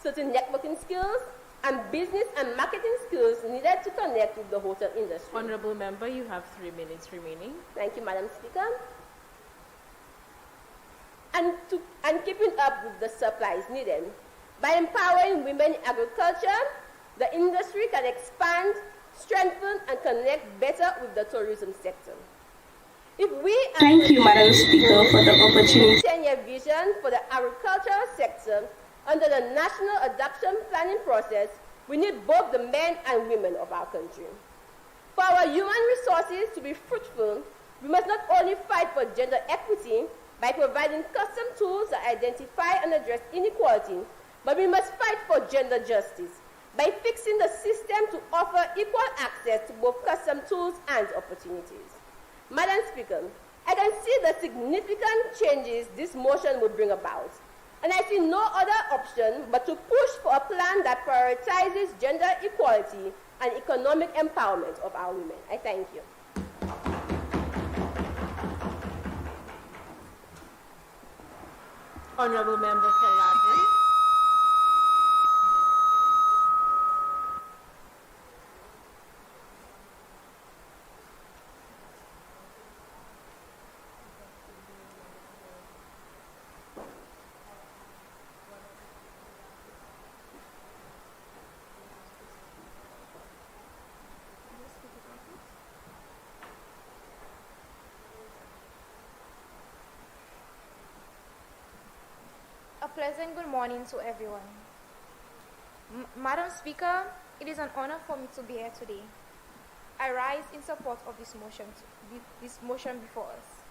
certain networking skills, and business and marketing skills needed to connect with the hotel industry. Honorable Member, you have 3 minutes remaining. Thank you, Madam Speaker. And keeping up with the supplies needed. By empowering women in agriculture, the industry can expand, strengthen, and connect better with the tourism sector. If we Thank you, Madam Speaker, for the opportunity. 10-year vision for the agricultural sector under the National Adoption Planning process, we need both the men and women of our country. For our human resources to be fruitful, we must not only fight for gender equity by providing custom tools that identify and address inequality, but we must fight for gender justice by fixing the system to offer equal access to both custom tools and opportunities. Madam Speaker, I can see the significant changes this motion would bring about, and I see no other option but to push for a plan that prioritizes gender equality and economic empowerment of our women. I thank you. Honorable Member for Ladry. pleasant good morning to everyone. Madam Speaker, it is an honor for me to be here today. I rise in support of this motion before us.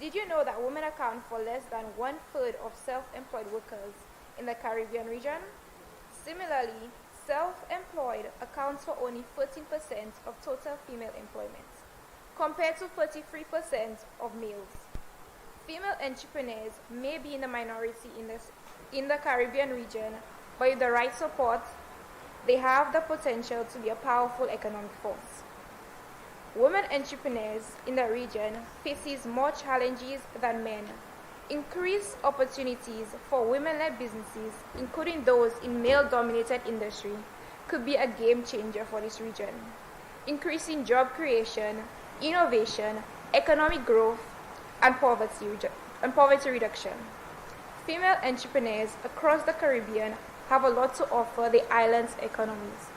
Did you know that women account for less than 1/3 of self-employed workers in the Caribbean region? Similarly, self-employed accounts for only 13% of total female employment, compared to 33% of males. Female entrepreneurs may be in the minority in the Caribbean region, but with the right support, they have the potential to be a powerful economic force. Women entrepreneurs in the region faces more challenges than men. Increased opportunities for women-led businesses, including those in male-dominated industry, could be a game changer for this region, increasing job creation, innovation, economic growth, and poverty reduction. Female entrepreneurs across the Caribbean have a lot to offer the island's economies,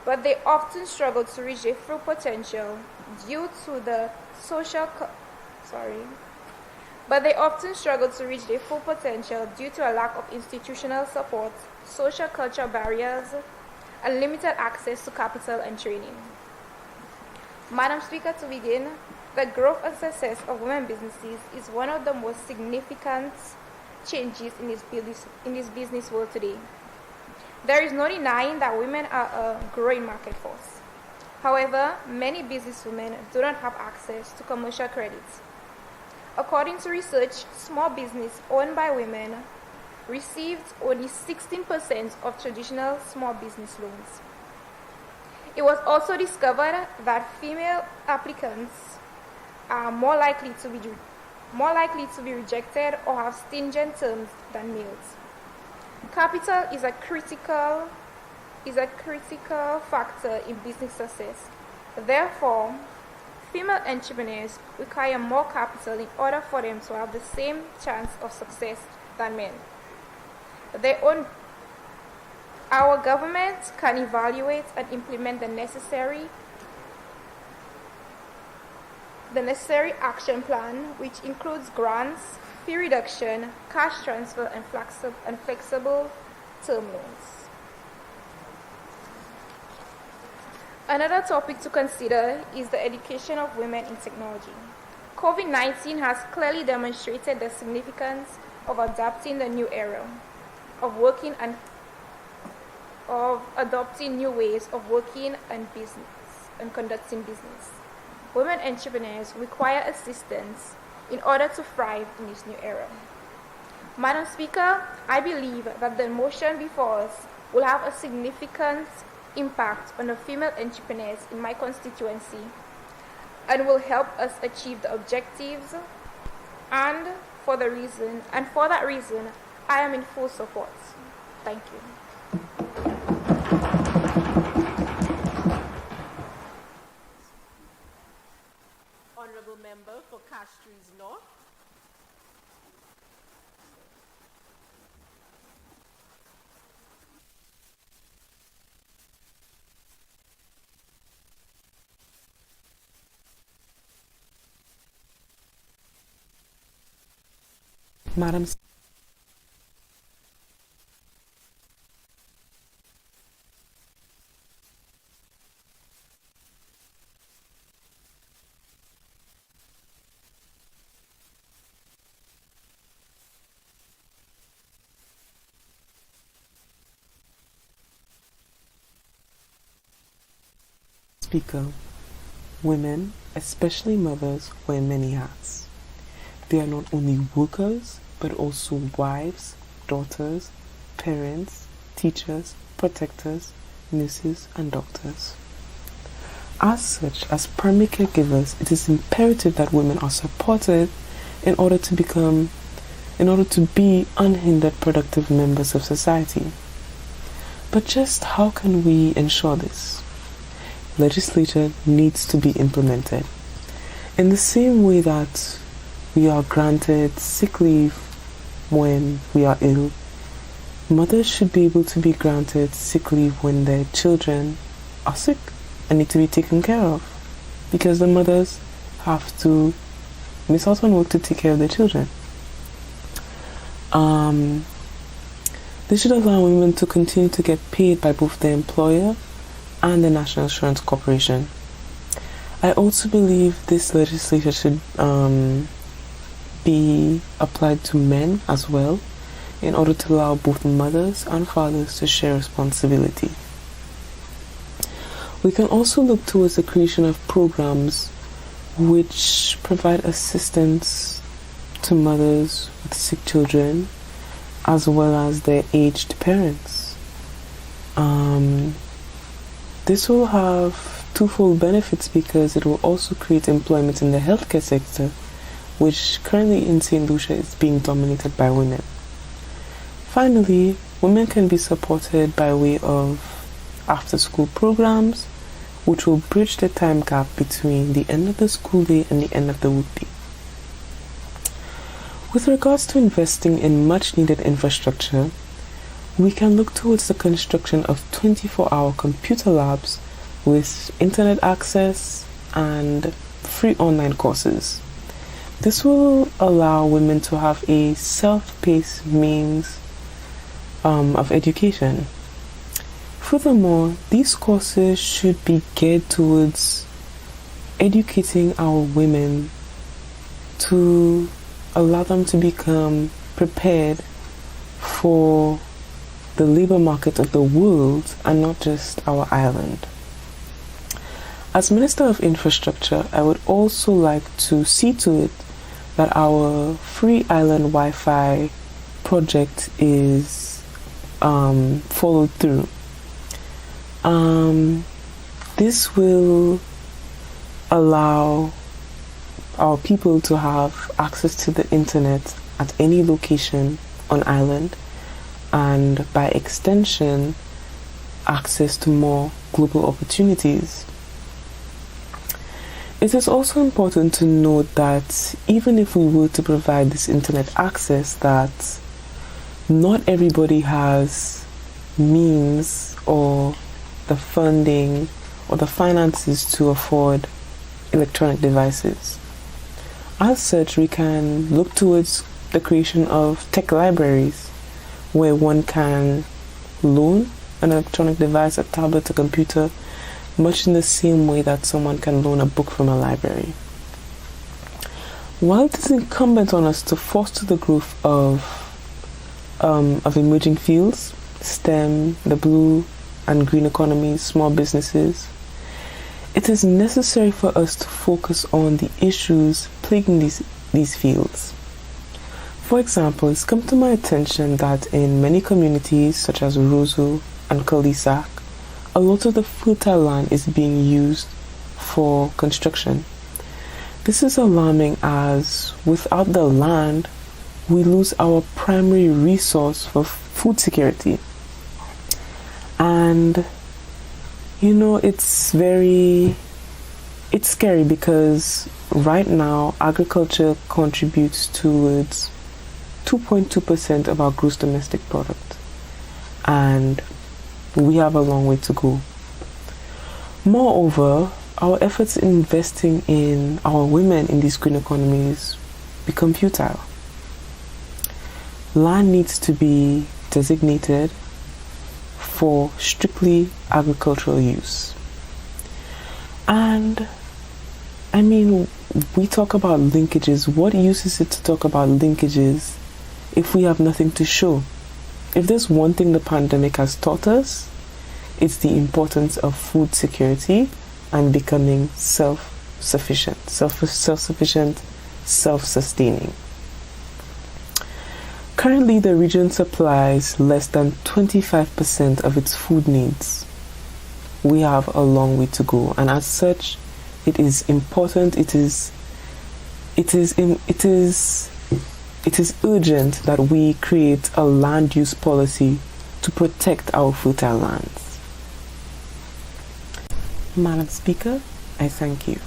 but they often struggle to reach their full potential due to the a lack of institutional support, social culture barriers, and limited access to capital and training. Madam Speaker, to begin, the growth and success of women businesses is one of the most significant changes in this business world today. There is no denying that women are a growing market force. However, many businesswomen do not have access to commercial credits. According to research, small business owned by women received only 16% of traditional small business loans. It was also discovered that female applicants are more likely to be rejected or have stringent terms than males. Capital is a critical factor in business success. Therefore, female entrepreneurs require more capital in order for them to have the same chance of success than men. Our government can evaluate and implement the necessary action plan, which includes grants, fee reduction, cash transfer, and flexible term loans. Another topic to consider is the education of women in technology. COVID-19 has clearly demonstrated the significance of adapting the new era of working and of adopting new ways of working and conducting business. Women entrepreneurs require assistance in order to thrive in this new era. Madam Speaker, I believe that the motion before us will have a significant impact on the female entrepreneurs in my constituency and will help us achieve the objectives, and for that reason, I am in full support. Thank you. Honorable Member for Castries North. Madam Speaker, women, especially mothers, wear many hats. They are not only workers, but also wives, daughters, parents, teachers, protectors, nurses, and doctors. As such, as primary caregivers, it is imperative that women are supported in order to be unhindered productive members of society. But just how can we ensure this? Legislation needs to be implemented. In the same way that we are granted sick leave when we are ill, mothers should be able to be granted sick leave when their children are sick and need to be taken care of, because the mothers have to miss out on work to take care of their children. Um, this should allow women to continue to get paid by both their employer and the National Insurance Corporation. I also believe this legislation should be applied to men as well, in order to allow both mothers and fathers to share responsibility. We can also look towards the creation of programs which provide assistance to mothers with sick children as well as their aged parents. This will have twofold benefits because it will also create employment in the healthcare sector, which currently in St. Lucia is being dominated by women. Finally, women can be supported by way of after-school programs, which will bridge the time gap between the end of the school day and the end of the weekday. With regards to investing in much-needed infrastructure, we can look towards the construction of 24-hour computer labs with internet access and free online courses. This will allow women to have a self-paced means of education. Furthermore, these courses should be geared towards educating our women to allow them to become prepared for the labor market of the world and not just our island. As Minister of Infrastructure, I would also like to see to it that our free island Wi-Fi project is followed through. This will allow our people to have access to the internet at any location on island, and by extension, access to more global opportunities. It is also important to note that even if we were to provide this internet access, that not everybody has means or the funding or the finances to afford electronic devices. As such, we can look towards the creation of tech libraries where one can loan an electronic device, a tablet, a computer, much in the same way that someone can loan a book from a library. While it is incumbent on us to foster the growth of emerging fields, STEM, the blue and green economies, small businesses, it is necessary for us to focus on the issues plaguing these fields. For example, it's come to my attention that in many communities such as Roseau and Kalisak, a lot of the fertile land is being used for construction. This is alarming as without the land, we lose our primary resource for food security. And it's scary because right now agriculture contributes towards 2.2% of our gross domestic product, and we have a long way to go. Moreover, our efforts in investing in our women in these green economies become futile. Land needs to be designated for strictly agricultural use. And we talk about linkages. What use is it to talk about linkages if we have nothing to show? If there's one thing the pandemic has taught us, it's the importance of food security and becoming self-sufficient, self-sustaining. Currently, the region supplies less than 25% of its food needs. We have a long way to go, and as such, it is important. It is urgent that we create a land use policy to protect our fertile lands. Madam Speaker, I thank you.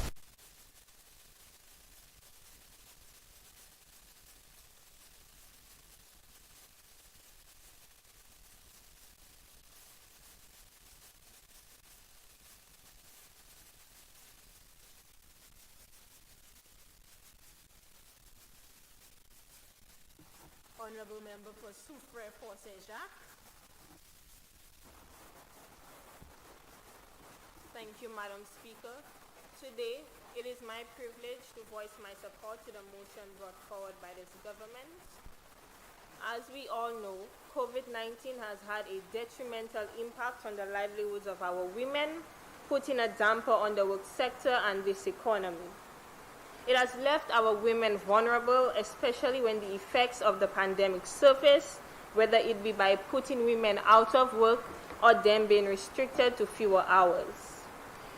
Honorable Member for Soufrière Fort-Saint-Jacques. Thank you, Madam Speaker. Today, it is my privilege to voice my support to the motion brought forward by this government. As we all know, COVID-19 has had a detrimental impact on the livelihoods of our women, putting a damper on the work sector and this economy. It has left our women vulnerable, especially when the effects of the pandemic surface, whether it be by putting women out of work or them being restricted to fewer hours.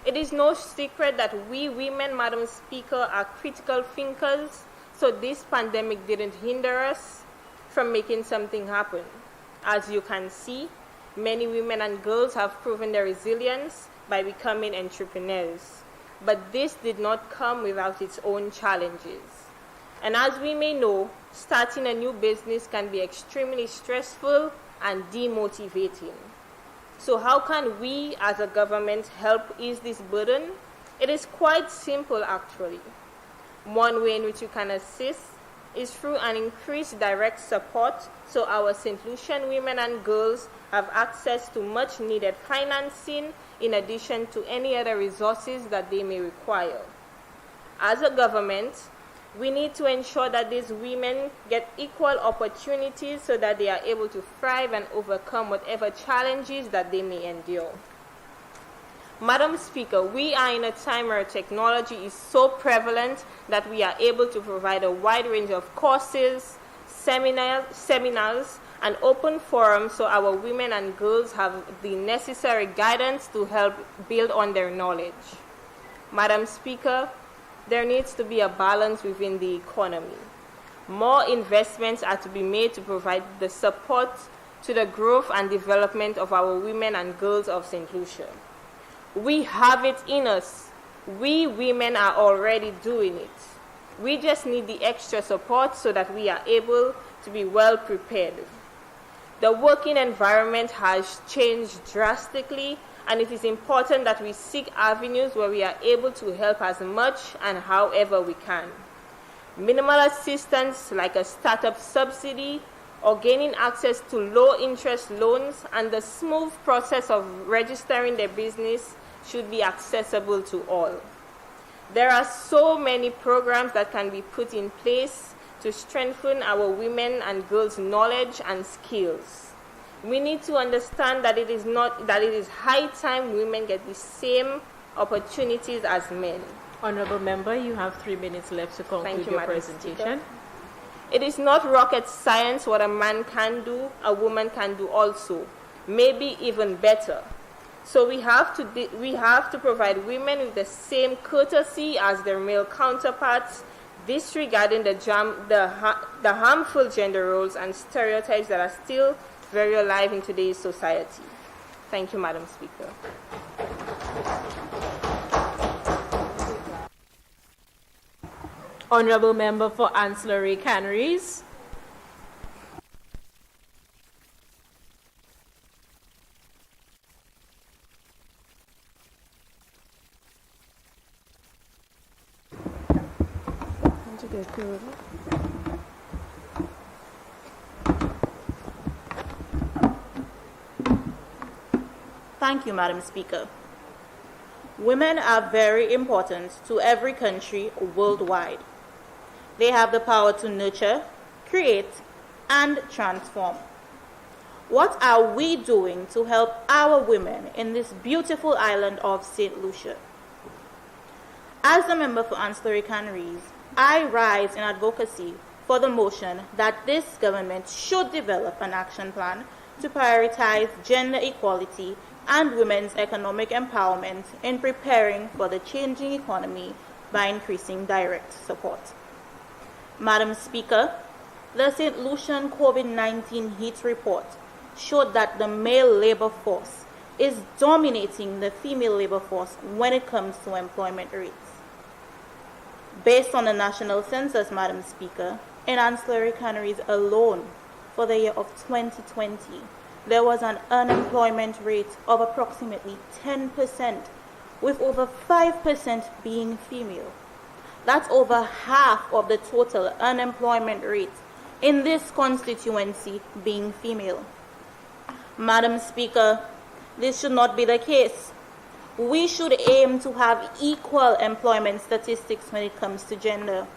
It is no secret that we women, Madam Speaker, are critical thinkers, so this pandemic didn't hinder us from making something happen. As you can see, many women and girls have proven their resilience by becoming entrepreneurs. But this did not come without its own challenges. And as we may know, starting a new business can be extremely stressful and demotivating. So how can we as a government help ease this burden? It is quite simple actually. One way in which you can assist is through an increased direct support so our St. Lucian women and girls have access to much needed financing in addition to any other resources that they may require. As a government, we need to ensure that these women get equal opportunities so that they are able to thrive and overcome whatever challenges that they may endure. Madam Speaker, we are in a time where technology is so prevalent that we are able to provide a wide range of courses, seminars, and open forums so our women and girls have the necessary guidance to help build on their knowledge. Madam Speaker, there needs to be a balance within the economy. More investments are to be made to provide the support to the growth and development of our women and girls of St. Lucia. We have it in us. We women are already doing it. We just need the extra support so that we are able to be well prepared. The working environment has changed drastically, and it is important that we seek avenues where we are able to help as much and however we can. Minimal assistance like a startup subsidy or gaining access to low-interest loans and the smooth process of registering their business should be accessible to all. There are so many programs that can be put in place to strengthen our women and girls' knowledge and skills. We need to understand that it is high time women get the same opportunities as men. Honorable Member, you have 3 minutes left to conclude your presentation. It is not rocket science. What a man can do, a woman can do also, maybe even better. So we have to provide women with the same courtesy as their male counterparts, disregarding the harmful gender roles and stereotypes that are still very alive in today's society. Thank you, Madam Speaker. Honorable Member for Ancillary Canneries. Thank you, Madam Speaker. Women are very important to every country worldwide. They have the power to nurture, create, and transform. What are we doing to help our women in this beautiful island of St. Lucia? As the member for Ancillary Canneries, I rise in advocacy for the motion that this government should develop an action plan to prioritize gender equality and women's economic empowerment in preparing for the changing economy by increasing direct support. Madam Speaker, the St. Lucian COVID-19 heat report showed that the male labor force is dominating the female labor force when it comes to employment rates. Based on the national census, Madam Speaker, in ancillary canneries alone for the year of 2020, there was an unemployment rate of approximately 10%, with over 5% being female. That's over half of the total unemployment rate in this constituency being female. Madam Speaker, this should not be the case. We should aim to have equal employment statistics when it comes to gender.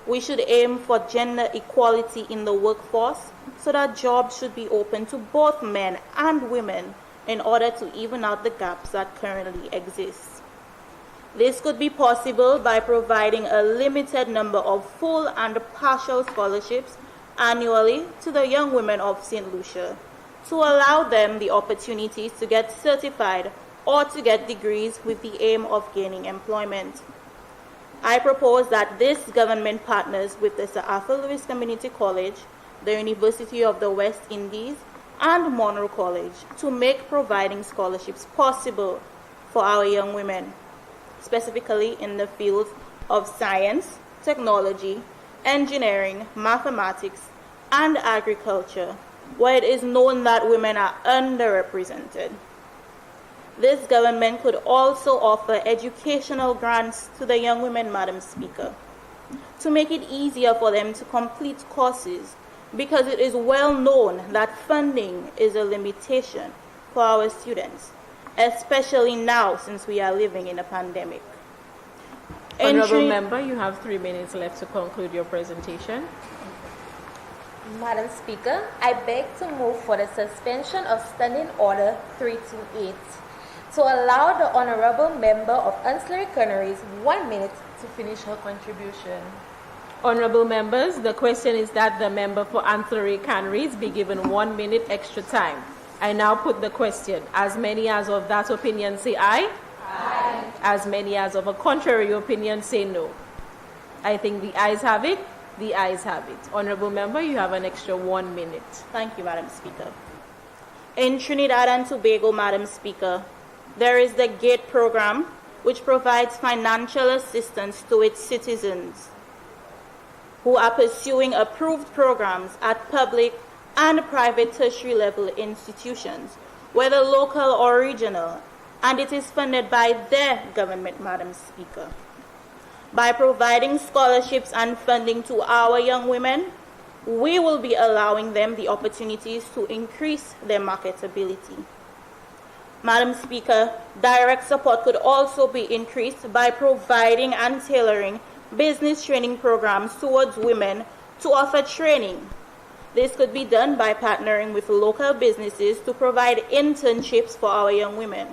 We should aim for gender equality in the workforce so that jobs should be open to both men and women in order to even out the gaps that currently exist. This could be possible by providing a limited number of full and partial scholarships annually to the young women of St. Lucia to allow them the opportunities to get certified or to get degrees with the aim of gaining employment. I propose that this government partners with the Sir Arthur Lewis Community College, the University of the West Indies, and Monroe College to make providing scholarships possible for our young women, specifically in the fields of science, technology, engineering, mathematics, and agriculture, where it is known that women are underrepresented. This government could also offer educational grants to the young women, Madam Speaker, to make it easier for them to complete courses, because it is well known that funding is a limitation for our students, especially now since we are living in a pandemic. Honourable Member, you have 3 minutes left to conclude your presentation. Madam Speaker, I beg to move for the suspension of Standing Order 328 to allow the Honourable Member of Ancillary Canneries 1 minute to finish her contribution. Honourable members, the question is that the member for Ancillary Canneries be given 1 minute extra time. I now put the question. As many as of that opinion say aye. Aye. As many as of a contrary opinion say no. I think the ayes have it. The ayes have it. Honourable member, you have an extra 1 minute. Thank you, Madam Speaker. In Trinidad and Tobago, Madam Speaker, there is the GATE program, which provides financial assistance to its citizens who are pursuing approved programs at public and private tertiary level institutions, whether local or regional, and it is funded by their government, Madam Speaker. By providing scholarships and funding to our young women, we will be allowing them the opportunities to increase their marketability. Madam Speaker, direct support could also be increased by providing and tailoring business training programs towards women to offer training. This could be done by partnering with local businesses to provide internships for our young women.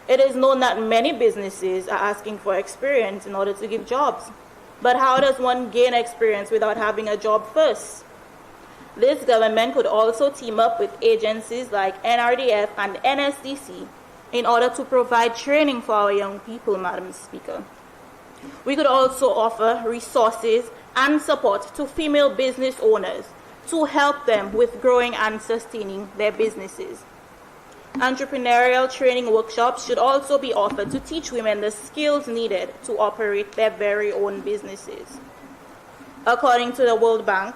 It is known that many businesses are asking for experience in order to give jobs. But how does one gain experience without having a job first? This government could also team up with agencies like NRDF and NSDC in order to provide training for our young people, Madam Speaker. We could also offer resources and support to female business owners to help them with growing and sustaining their businesses. Entrepreneurial training workshops should also be offered to teach women the skills needed to operate their very own businesses. According to the World Bank,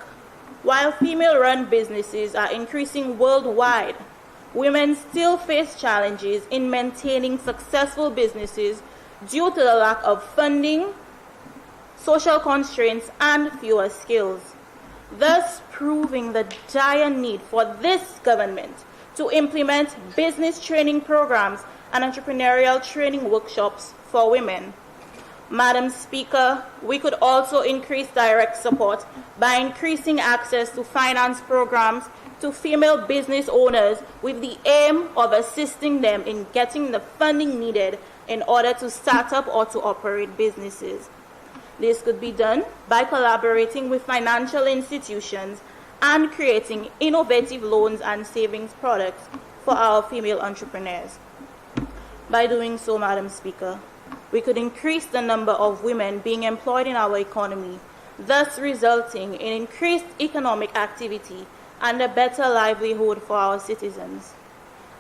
while female-run businesses are increasing worldwide, women still face challenges in maintaining successful businesses due to the lack of funding, social constraints, and fewer skills, thus proving the dire need for this government to implement business training programs and entrepreneurial training workshops for women. Madam Speaker, we could also increase direct support by increasing access to finance programs to female business owners with the aim of assisting them in getting the funding needed in order to start up or to operate businesses. This could be done by collaborating with financial institutions and creating innovative loans and savings products for our female entrepreneurs. By doing so, Madam Speaker, we could increase the number of women being employed in our economy, thus resulting in increased economic activity and a better livelihood for our citizens.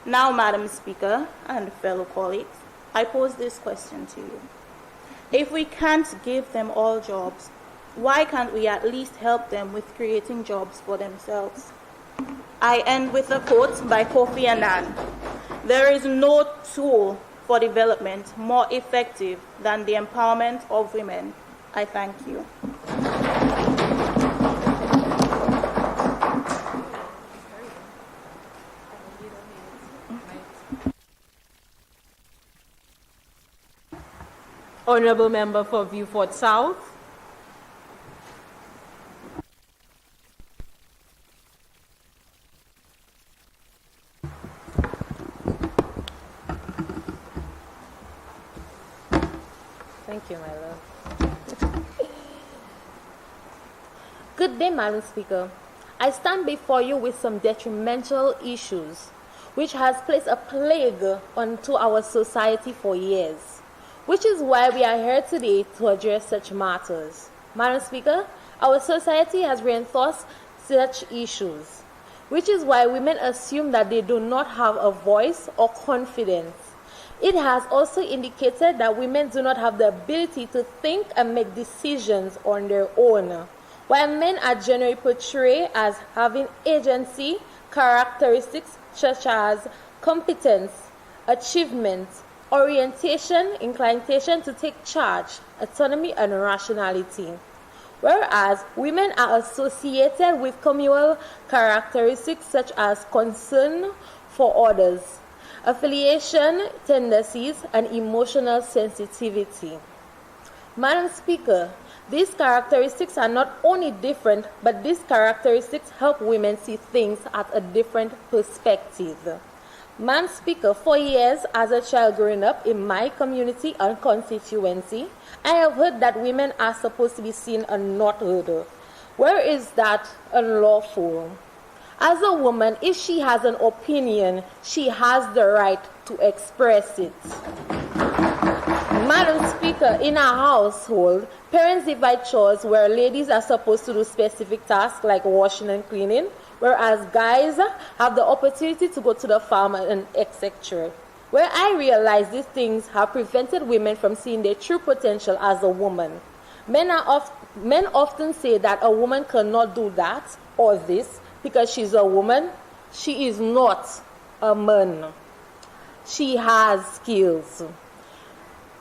Now, Madam Speaker and fellow colleagues, I pose this question to you. If we can't give them all jobs, why can't we at least help them with creating jobs for themselves? I end with a quote by Kofi Annan. There is no tool for development more effective than the empowerment of women. I thank you. Honorable Member for Beaufort South. Thank you, my love. Good day, Madam Speaker. I stand before you with some detrimental issues, which has placed a plague onto our society for years, which is why we are here today to address such matters. Madam Speaker, our society has reinforced such issues, which is why women assume that they do not have a voice or confidence. It has also indicated that women do not have the ability to think and make decisions on their own, while men are generally portrayed as having agency, characteristics such as competence, achievement, orientation, inclination to take charge, autonomy, and rationality. Whereas women are associated with communal characteristics such as concern for others, affiliation tendencies, and emotional sensitivity. Madam Speaker, these characteristics are not only different, but these characteristics help women see things at a different perspective. Madam Speaker, for years as a child growing up in my community and constituency, I have heard that women are supposed to be seen and not heard. Where is that unlawful? As a woman, if she has an opinion, she has the right to express it. Madam Speaker, in our household, parents divide chores where ladies are supposed to do specific tasks like washing and cleaning, whereas guys have the opportunity to go to the farm and etc. Where I realize these things have prevented women from seeing their true potential as a woman. Men often say that a woman cannot do that or this because she's a woman. She is not a man. She has skills.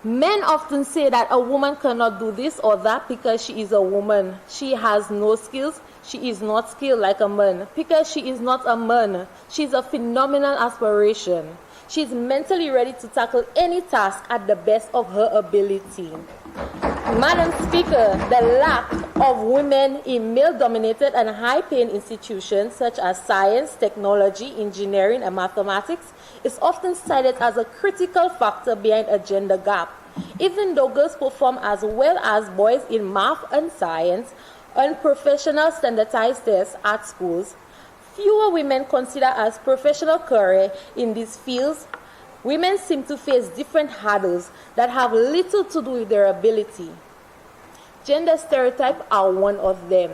Men often say that a woman cannot do this or that because she is a woman. She has no skills. She is not skilled like a man. Because she is not a man, she's a phenomenal aspiration. She's mentally ready to tackle any task at the best of her ability. Madam Speaker, the lack of women in male-dominated and high-paying institutions such as science, technology, engineering, and mathematics is often cited as a critical factor behind a gender gap. Even though girls perform as well as boys in math and science and professional standardized tests at schools, fewer women consider as professional career in these fields. Women seem to face different hurdles that have little to do with their ability. Gender stereotypes are one of them.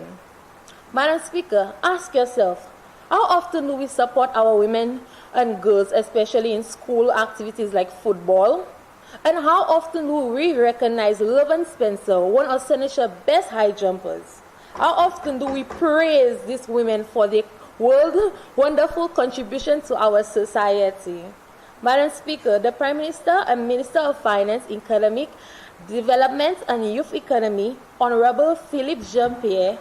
Madam Speaker, ask yourself, how often do we support our women and girls, especially in school activities like football? And how often do we recognize Lovan Spencer, one of Seneca's best high jumpers? How often do we praise these women for their wonderful contribution to our society? Madam Speaker, the Prime Minister and Minister of Finance, Economic Development and Youth Economy, Honorable Philippe Jean-Pierre,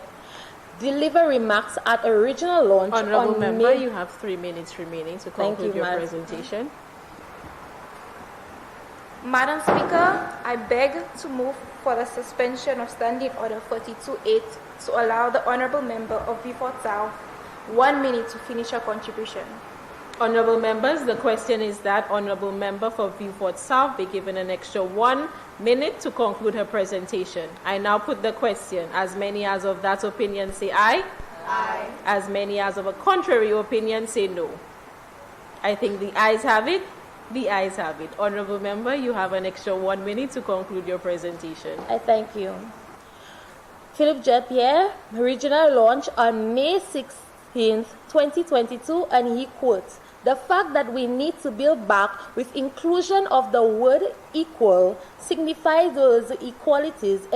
deliver remarks at a regional launch Honorable on Member, May... you have 3 minutes remaining to conclude your presentation. Madam Speaker, I beg to move for the suspension of Standing Order 42.8 to allow the Honourable Member of Beaufort South 1 minute to finish her contribution. Honourable members, the question is that Honourable Member for Beaufort South be given an extra 1 minute to conclude her presentation. I now put the question. As many as of that opinion say aye. Aye. As many as of a contrary opinion say no. I think the ayes have it. The ayes have it. Honourable Member, you have an extra 1 minute to conclude your presentation. I thank you. Philippe Jean-Pierre, regional launch on May 16th, 2022, and he quotes, "The fact that we need to build back with inclusion of the word equal signifies those equalities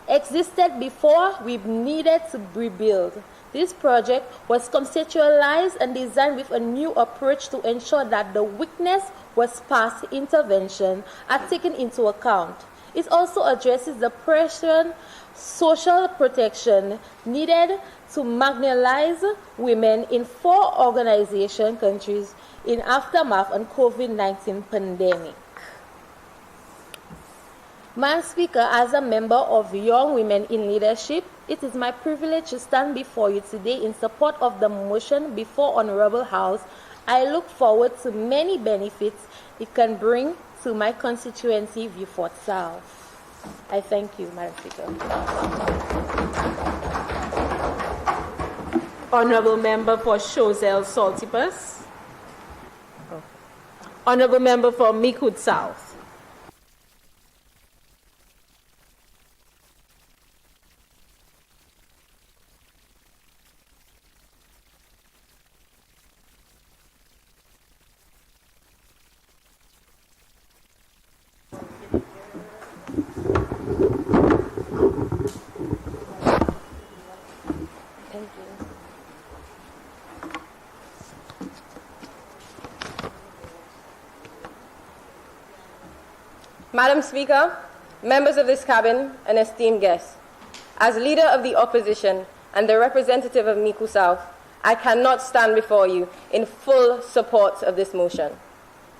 existed before we needed to rebuild. This project was conceptualized and designed with a new approach to ensure that the weakness was past intervention are taken into account. It also addresses the pressure social protection needed to marginalize women in 4 organization countries in aftermath of COVID-19 pandemic." Madam Speaker, as a member of Young Women in Leadership, it is my privilege to stand before you today in support of the motion before Honorable House. I look forward to many benefits it can bring to my constituency, Vieux-Fort South. I thank you, Madam Speaker. Honorable Member for Choiseul Saltipus. Honorable Member for Micoud South. Madam Speaker, members of this cabin, and esteemed guests, as leader of the opposition and the representative of Micoud South, I cannot stand before you in full support of this motion.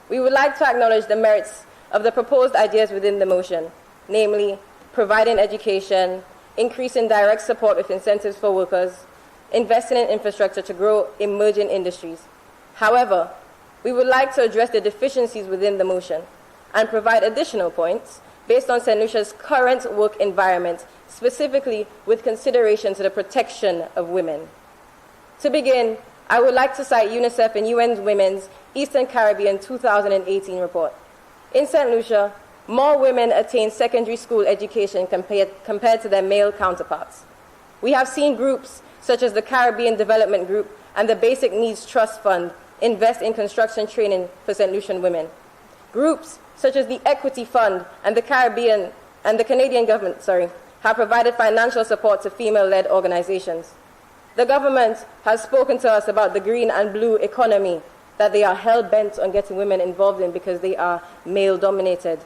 We would like to acknowledge the merits of the proposed ideas within the motion, namely providing education, increasing direct support with incentives for workers, investing in infrastructure to grow emerging industries. However, we would like to address the deficiencies within the motion and provide additional points based on St. Lucia's current work environment, specifically with consideration to the protection of women. To begin, I would like to cite UNICEF and UN Women's Eastern Caribbean 2018 report. In St. Lucia, more women attain secondary school education compared to their male counterparts. We have seen groups such as the Caribbean Development Group and the Basic Needs Trust Fund invest in construction training for St. Lucian women. Groups such as the Equity Fund and the Canadian government, have provided financial support to female-led organizations. The government has spoken to us about the green and blue economy that they are hell-bent on getting women involved in because they are male-dominated.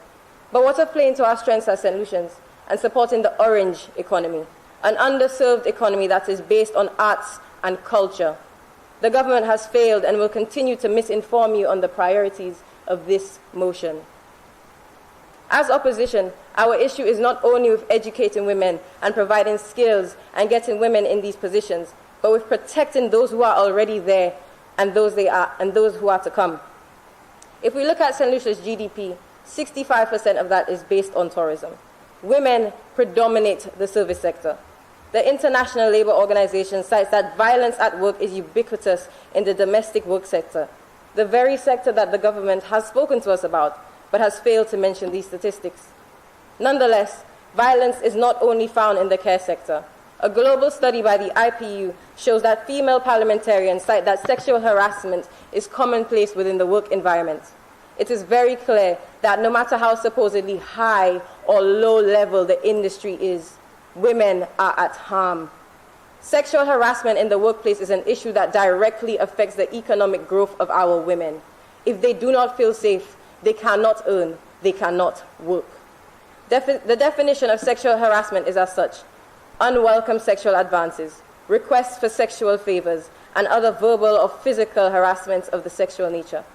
But what of playing to our strengths as St. Lucians and supporting the orange economy, an underserved economy that is based on arts and culture? The government has failed and will continue to misinform you on the priorities of this motion. As opposition, our issue is not only with educating women and providing skills and getting women in these positions, but with protecting those who are already there and those who are to come. If we look at St. Lucia's GDP, 65% of that is based on tourism. Women predominate the service sector. The International Labour Organization cites that violence at work is ubiquitous in the domestic work sector, the very sector that the government has spoken to us about, but has failed to mention these statistics. Nonetheless, violence is not only found in the care sector. A global study by the IPU shows that female parliamentarians cite that sexual harassment is commonplace within the work environment. It is very clear that no matter how supposedly high or low level the industry is, women are at harm. Sexual harassment in the workplace is an issue that directly affects the economic growth of our women. If they do not feel safe, they cannot earn, they cannot work. The definition of sexual harassment is as such: unwelcome sexual advances, requests for sexual favors, and other verbal or physical harassments of the sexual nature.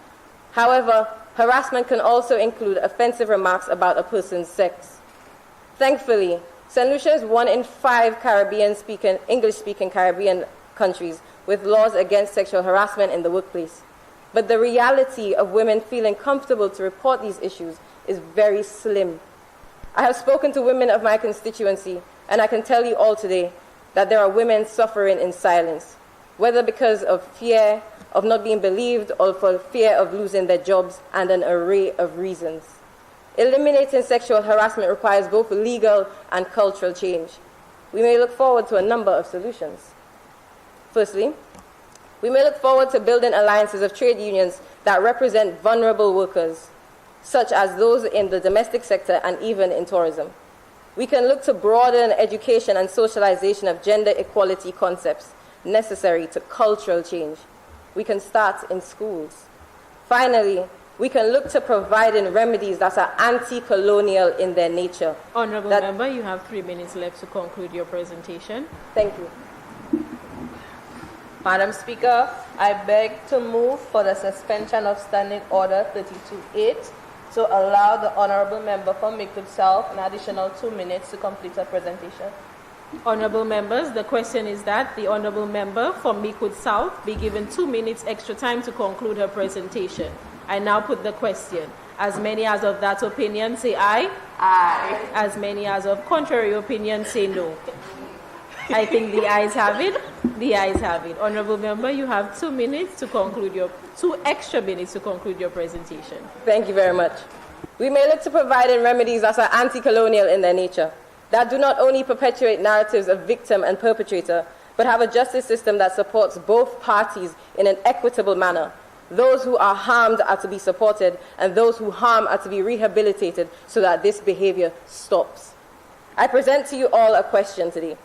However, harassment can also include offensive remarks about a person's sex. Thankfully, St. Lucia is one in 5 English-speaking Caribbean countries with laws against sexual harassment in the workplace. But the reality of women feeling comfortable to report these issues is very slim. I have spoken to women of my constituency, and I can tell you all today that there are women suffering in silence, whether because of fear of not being believed or for fear of losing their jobs, and an array of reasons. Eliminating sexual harassment requires both legal and cultural change. We may look forward to a number of solutions. Firstly, we may look forward to building alliances of trade unions that represent vulnerable workers, such as those in the domestic sector and even in tourism. We can look to broaden education and socialization of gender equality concepts necessary to cultural change. We can start in schools. Finally, we can look to providing remedies that are anti-colonial in their nature. Honourable Member, you have 3 minutes left to conclude your presentation. Thank you. Madam Speaker, I beg to move for the suspension of Standing Order 32.8 to allow the honourable member from Makewood South an additional 2 minutes to complete her presentation. Honourable members, the question is that the honourable member from Makewood South be given 2 minutes extra time to conclude her presentation. I now put the question. As many as of that opinion say aye. Aye. As many as of contrary opinion say no. I think the ayes have it. The ayes have it. Honourable member, you have 2 minutes to conclude your 2 extra minutes to conclude your presentation. Thank you very much. We may look to providing remedies that are anti-colonial in their nature, that do not only perpetuate narratives of victim and perpetrator, but have a justice system that supports both parties in an equitable manner. Those who are harmed are to be supported, and those who harm are to be rehabilitated so that this behavior stops. I present to you all a question today.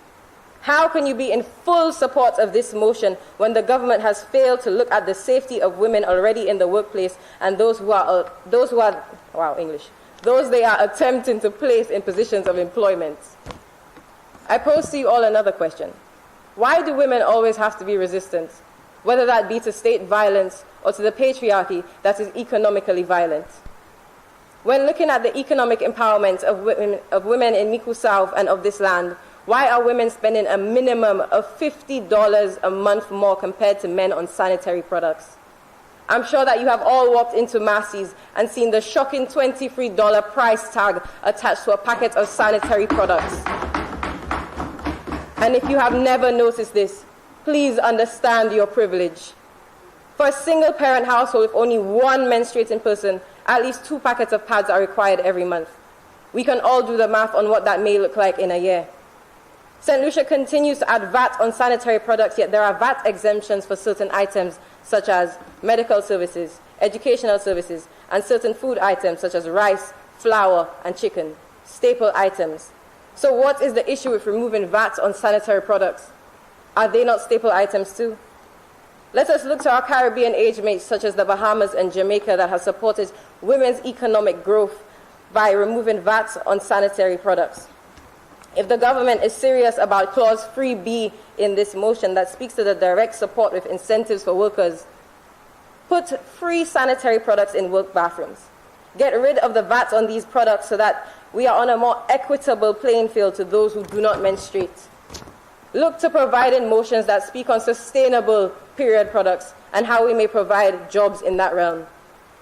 How can you be in full support of this motion when the government has failed to look at the safety of women already in the workplace and those they are attempting to place in positions of employment? I pose to you all another question. Why do women always have to be resistant, whether that be to state violence or to the patriarchy that is economically violent? When looking at the economic empowerment of women in Miku South and of this land, why are women spending a minimum of $50 a month more compared to men on sanitary products? I'm sure that you have all walked into Macy's and seen the shocking $23 price tag attached to a packet of sanitary products. And if you have never noticed this, please understand your privilege. For a single-parent household with only one menstruating person, at least 2 packets of pads are required every month. We can all do the math on what that may look like in a year. St. Lucia continues to add VAT on sanitary products, yet there are VAT exemptions for certain items such as medical services, educational services, and certain food items such as rice, flour, and chicken, staple items. So what is the issue with removing VAT on sanitary products? Are they not staple items too? Let us look to our Caribbean age mates such as the Bahamas and Jamaica that have supported women's economic growth by removing VAT on sanitary products. If the government is serious about Clause 3B in this motion that speaks to the direct support with incentives for workers, put free sanitary products in work bathrooms. Get rid of the VAT on these products so that we are on a more equitable playing field to those who do not menstruate. Look to providing motions that speak on sustainable period products and how we may provide jobs in that realm.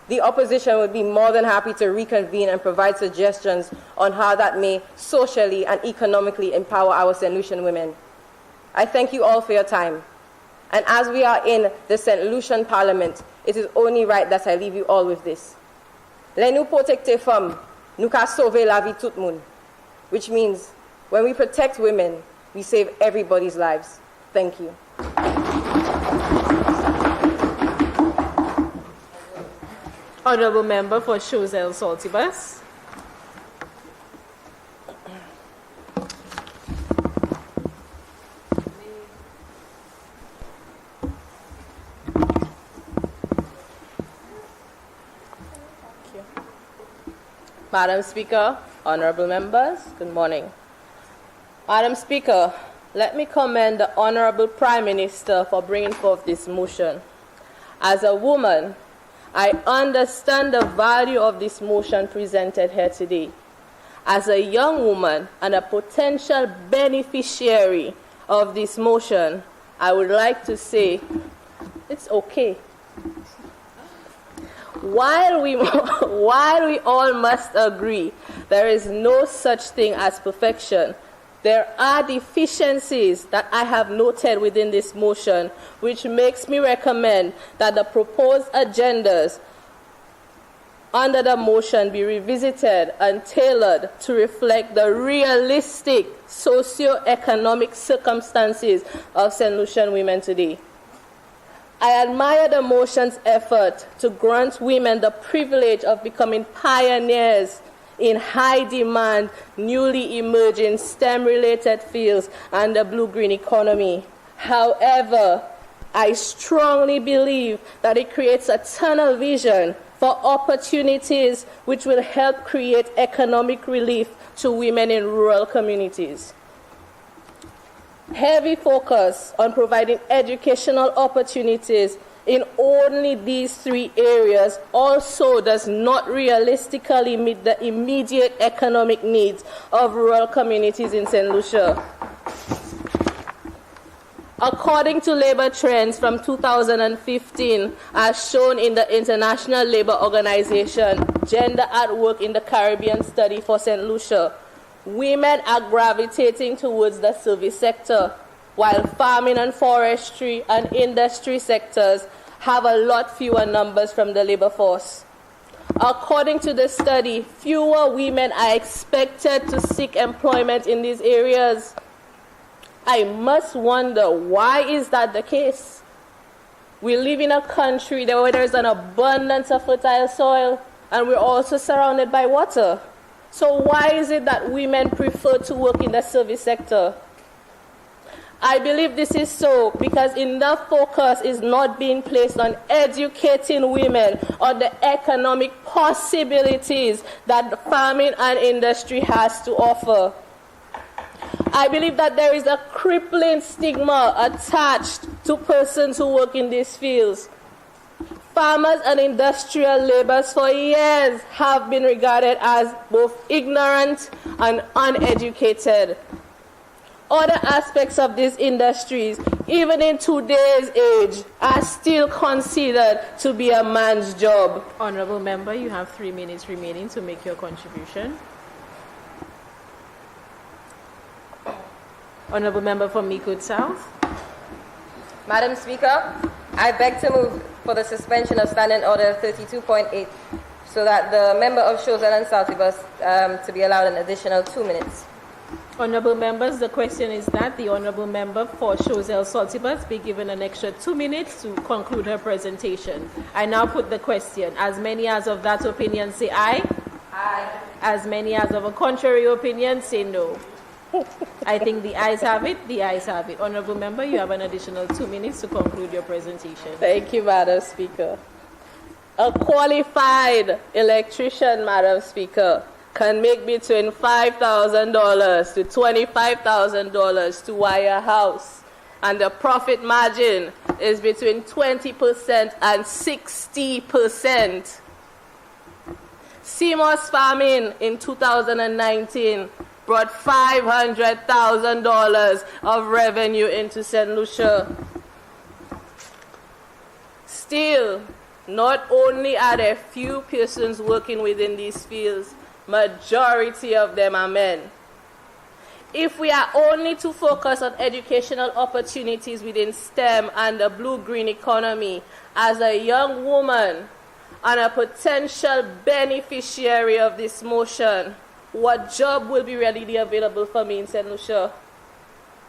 The opposition would be more than happy to reconvene and provide suggestions on how that may socially and economically empower our St. Lucian women. I thank you all for your time. And as we are in the St. Lucian Parliament, it is only right that I leave you all with this. Le nous protecter femmes, nous ka sauver la vie tout moun. Which means, when we protect women, we save everybody's lives. Thank you. Honourable member for Choiseul Saltibus. Madam Speaker, honourable members, good morning. Madam Speaker, let me commend the Honourable Prime Minister for bringing forth this motion. As a woman, I understand the value of this motion presented here today. As a young woman and a potential beneficiary of this motion, I would like to say it's okay. While we all must agree there is no such thing as perfection, there are deficiencies that I have noted within this motion, which makes me recommend that the proposed agendas under the motion be revisited and tailored to reflect the realistic socio-economic circumstances of St. Lucian women today. I admire the motion's effort to grant women the privilege of becoming pioneers in high-demand, newly emerging STEM-related fields and the blue-green economy. However, I strongly believe that it creates a tunnel vision for opportunities which will help create economic relief to women in rural communities. Heavy focus on providing educational opportunities in only these 3 areas also does not realistically meet the immediate economic needs of rural communities in St. Lucia. According to labor trends from 2015, as shown in the International Labour Organization Gender at Work in the Caribbean study for St. Lucia, women are gravitating towards the service sector, while farming and forestry and industry sectors have a lot fewer numbers from the labor force. According to the study, fewer women are expected to seek employment in these areas. I must wonder, why is that the case? We live in a country where there is an abundance of fertile soil, and we're also surrounded by water. So why is it that women prefer to work in the service sector? I believe this is so because enough focus is not being placed on educating women on the economic possibilities that farming and industry has to offer. I believe that there is a crippling stigma attached to persons who work in these fields. Farmers and industrial laborers for years have been regarded as both ignorant and uneducated. Other aspects of these industries, even in today's age, are still considered to be a man's job. Honourable Member, you have 3 minutes remaining to make your contribution. Honourable Member from Meekwood South. Madam Speaker, I beg to move for the suspension of Standing Order 32.8 so that the member of Choiseul and Saltibus to be allowed an additional 2 minutes. Honourable members, the question is that the Honourable Member for Choiseul Saltibus be given an extra 2 minutes to conclude her presentation. I now put the question. As many as of that opinion say aye. Aye. As many as of a contrary opinion say no. I think the ayes have it. The ayes have it. Honourable Member, you have an additional 2 minutes to conclude your presentation. Thank you, Madam Speaker. A qualified electrician, Madam Speaker, can make between $5,000 to $25,000 to wire a house, and the profit margin is between 20% and 60%. CMOS farming in 2019 brought $500,000 of revenue into St. Lucia. Still, not only are there few persons working within these fields, majority of them are men. If we are only to focus on educational opportunities within STEM and the blue-green economy, as a young woman and a potential beneficiary of this motion, what job will be readily available for me in St. Lucia?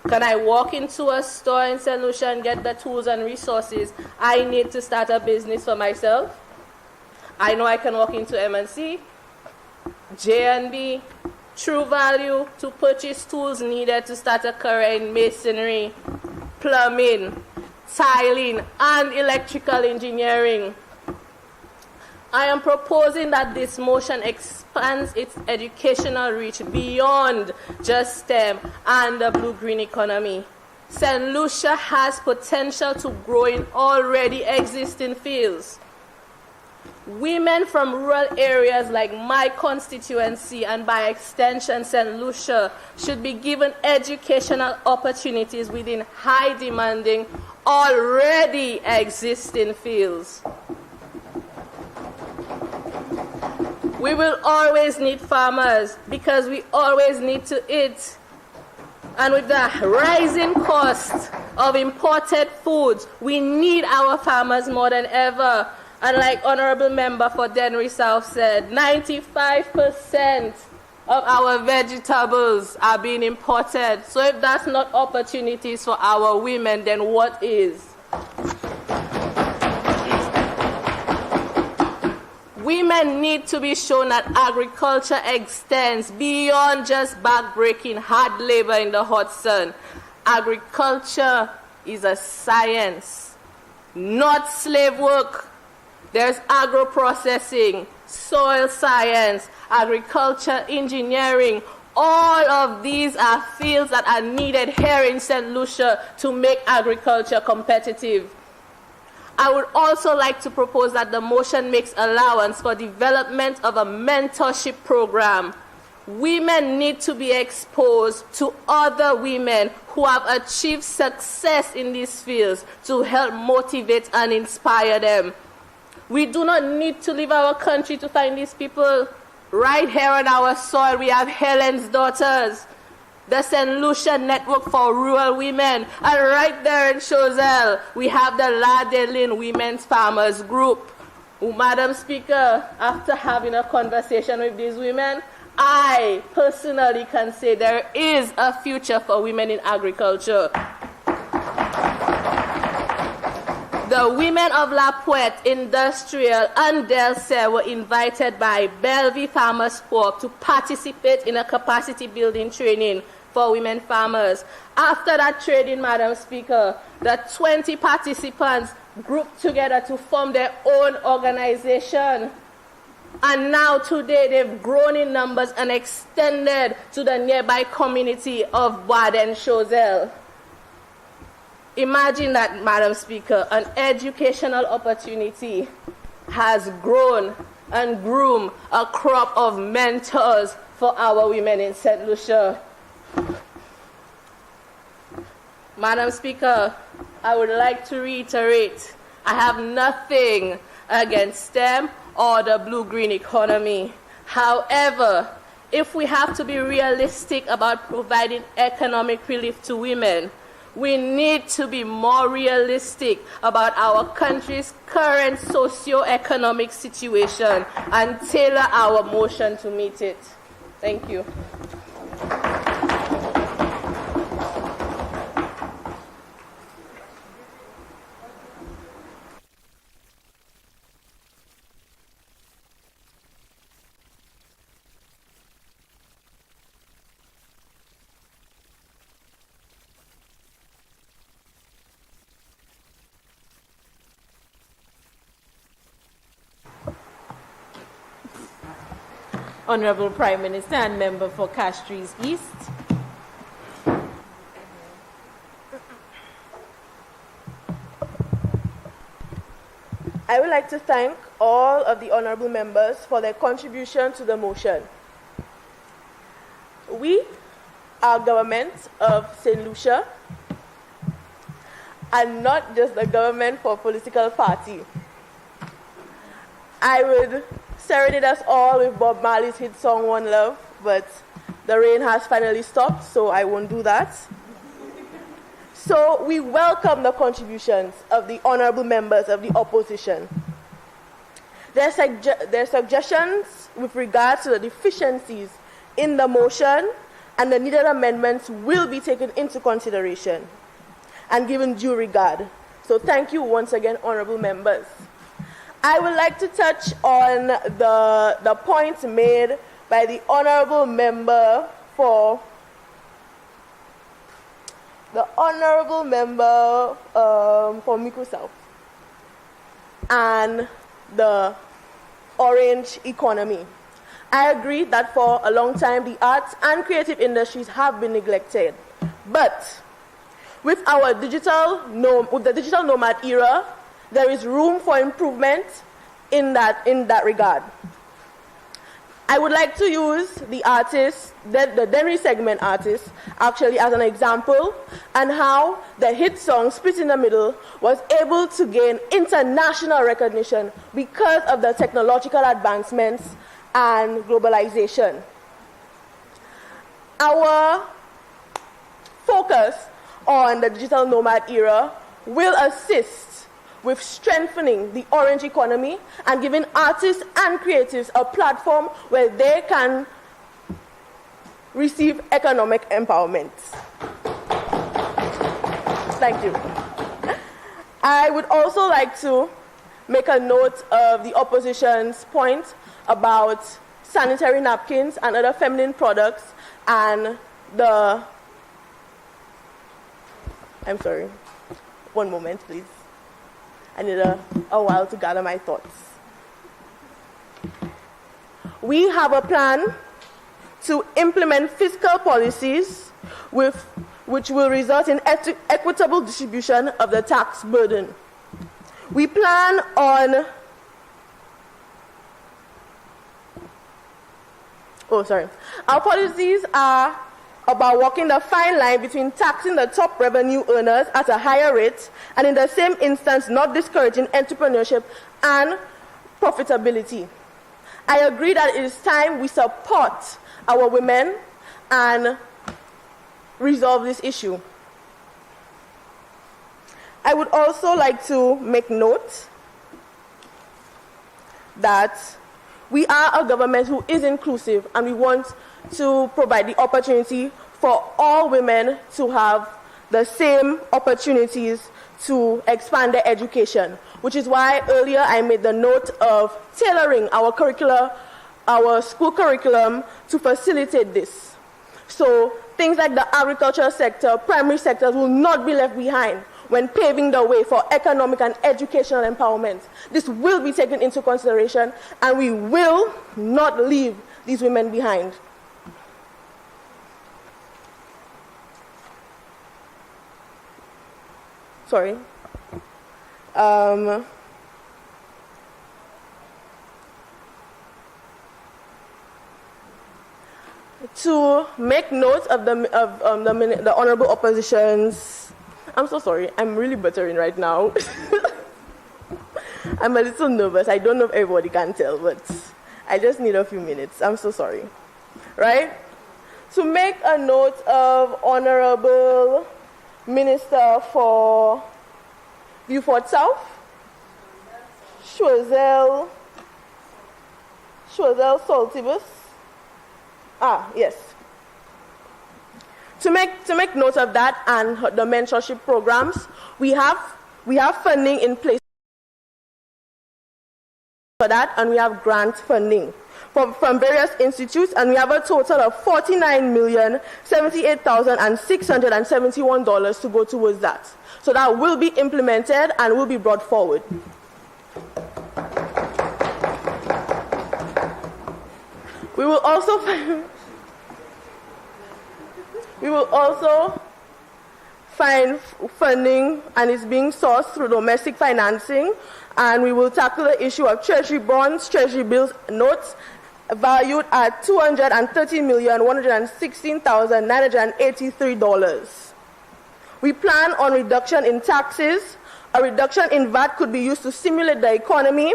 Can I walk into a store in St. Lucia and get the tools and resources I need to start a business for myself? I know I can walk into M&C, J&B, True Value to purchase tools needed to start a career in masonry, plumbing, tiling, and electrical engineering. I am proposing that this motion expands its educational reach beyond just STEM and the blue-green economy. St. Lucia has potential to grow in already existing fields. Women from rural areas like my constituency and by extension St. Lucia should be given educational opportunities within high-demanding, already existing fields. We will always need farmers because we always need to eat. And with the rising cost of imported foods, we need our farmers more than ever. And like Honourable Member for Dennery South said, 95% of our vegetables are being imported. So if that's not opportunities for our women, then what is? Women need to be shown that agriculture extends beyond just back-breaking hard labor in the hot sun. Agriculture is a science, not slave work. There's agro-processing, soil science, agriculture engineering. All of these are fields that are needed here in St. Lucia to make agriculture competitive. I would also like to propose that the motion makes allowance for development of a mentorship program. Women need to be exposed to other women who have achieved success in these fields to help motivate and inspire them. We do not need to leave our country to find these people. Right here on our soil, we have Helen's Daughters, the St. Lucia Network for Rural Women, and right there in Choiseul, we have the La Delin Women's Farmers Group. Madam Speaker, after having a conversation with these women, I personally can say there is a future for women in agriculture. The women of La Pointe, Industrial, and Delcel were invited by Bellevue Farmers Co-op to participate in a capacity building training for women farmers. After that training, Madam Speaker, the 20 participants grouped together to form their own organization. And now today they've grown in numbers and extended to the nearby community of Bois-d'Enchoiseul. Imagine that, Madam Speaker, an educational opportunity has grown and groomed a crop of mentors for our women in St. Lucia. Madam Speaker, I would like to reiterate, I have nothing against STEM or the blue-green economy. However, if we have to be realistic about providing economic relief to women, we need to be more realistic about our country's current socio-economic situation and tailor our motion to meet it. Thank you. Honorable Prime Minister and member for Castries East. I would like to thank all of the honorable members for their contribution to the motion. We are government of St. Lucia and not just the government for political party. I would serenade us all with Bob Marley's hit song One Love, but the rain has finally stopped, so I won't do that. So we welcome the contributions of the honorable members of the opposition. Their suggestions with regard to the deficiencies in the motion and the needed amendments will be taken into consideration and given due regard. So thank you once again, honorable members. I would like to touch on the points made by the honorable member for Miku South and the orange economy. I agree that for a long time the arts and creative industries have been neglected, but with the digital nomad era, there is room for improvement in that regard. I would like to use the artist, the Denry segment artist, actually as an example, and how the hit song Split in the Middle was able to gain international recognition because of the technological advancements and globalization. Our focus on the digital nomad era will assist with strengthening the orange economy and giving artists and creatives a platform where they can receive economic empowerment. Thank you. I would also like to make a note of the opposition's point about sanitary napkins and other feminine products and I'm sorry, one moment please. I need a while to gather my thoughts. We have a plan to implement fiscal policies which will result in equitable distribution of the tax burden. We plan on, our policies are about walking the fine line between taxing the top revenue earners at a higher rate and in the same instance not discouraging entrepreneurship and profitability. I agree that it is time we support our women and resolve this issue. I would also like to make note that we are a government who is inclusive, and we want to provide the opportunity for all women to have the same opportunities to expand their education, which is why earlier I made the note of tailoring our curricula, our school curriculum to facilitate this. So things like the agricultural sector, primary sectors will not be left behind when paving the way for economic and educational empowerment. This will be taken into consideration, and we will not leave these women behind. Sorry. To make note of the honorable opposition's, I'm so sorry, I'm really buttering right now. I'm a little nervous. I don't know if everybody can tell, but I just need a few minutes. I'm so sorry. Right? To make a note of Honorable Minister for Beaufort South, Choiseul Saltibus. Yes. To make note of that and the mentorship programs, we have funding in place for that, and we have grant funding from various institutes, and we have a total of $49,078,671 to go towards that. So that will be implemented and will be brought forward. We will also find funding, and it's being sourced through domestic financing, and we will tackle the issue of treasury bonds, treasury bills, notes valued at $230,116,983. We plan on reduction in taxes. A reduction in VAT could be used to stimulate the economy,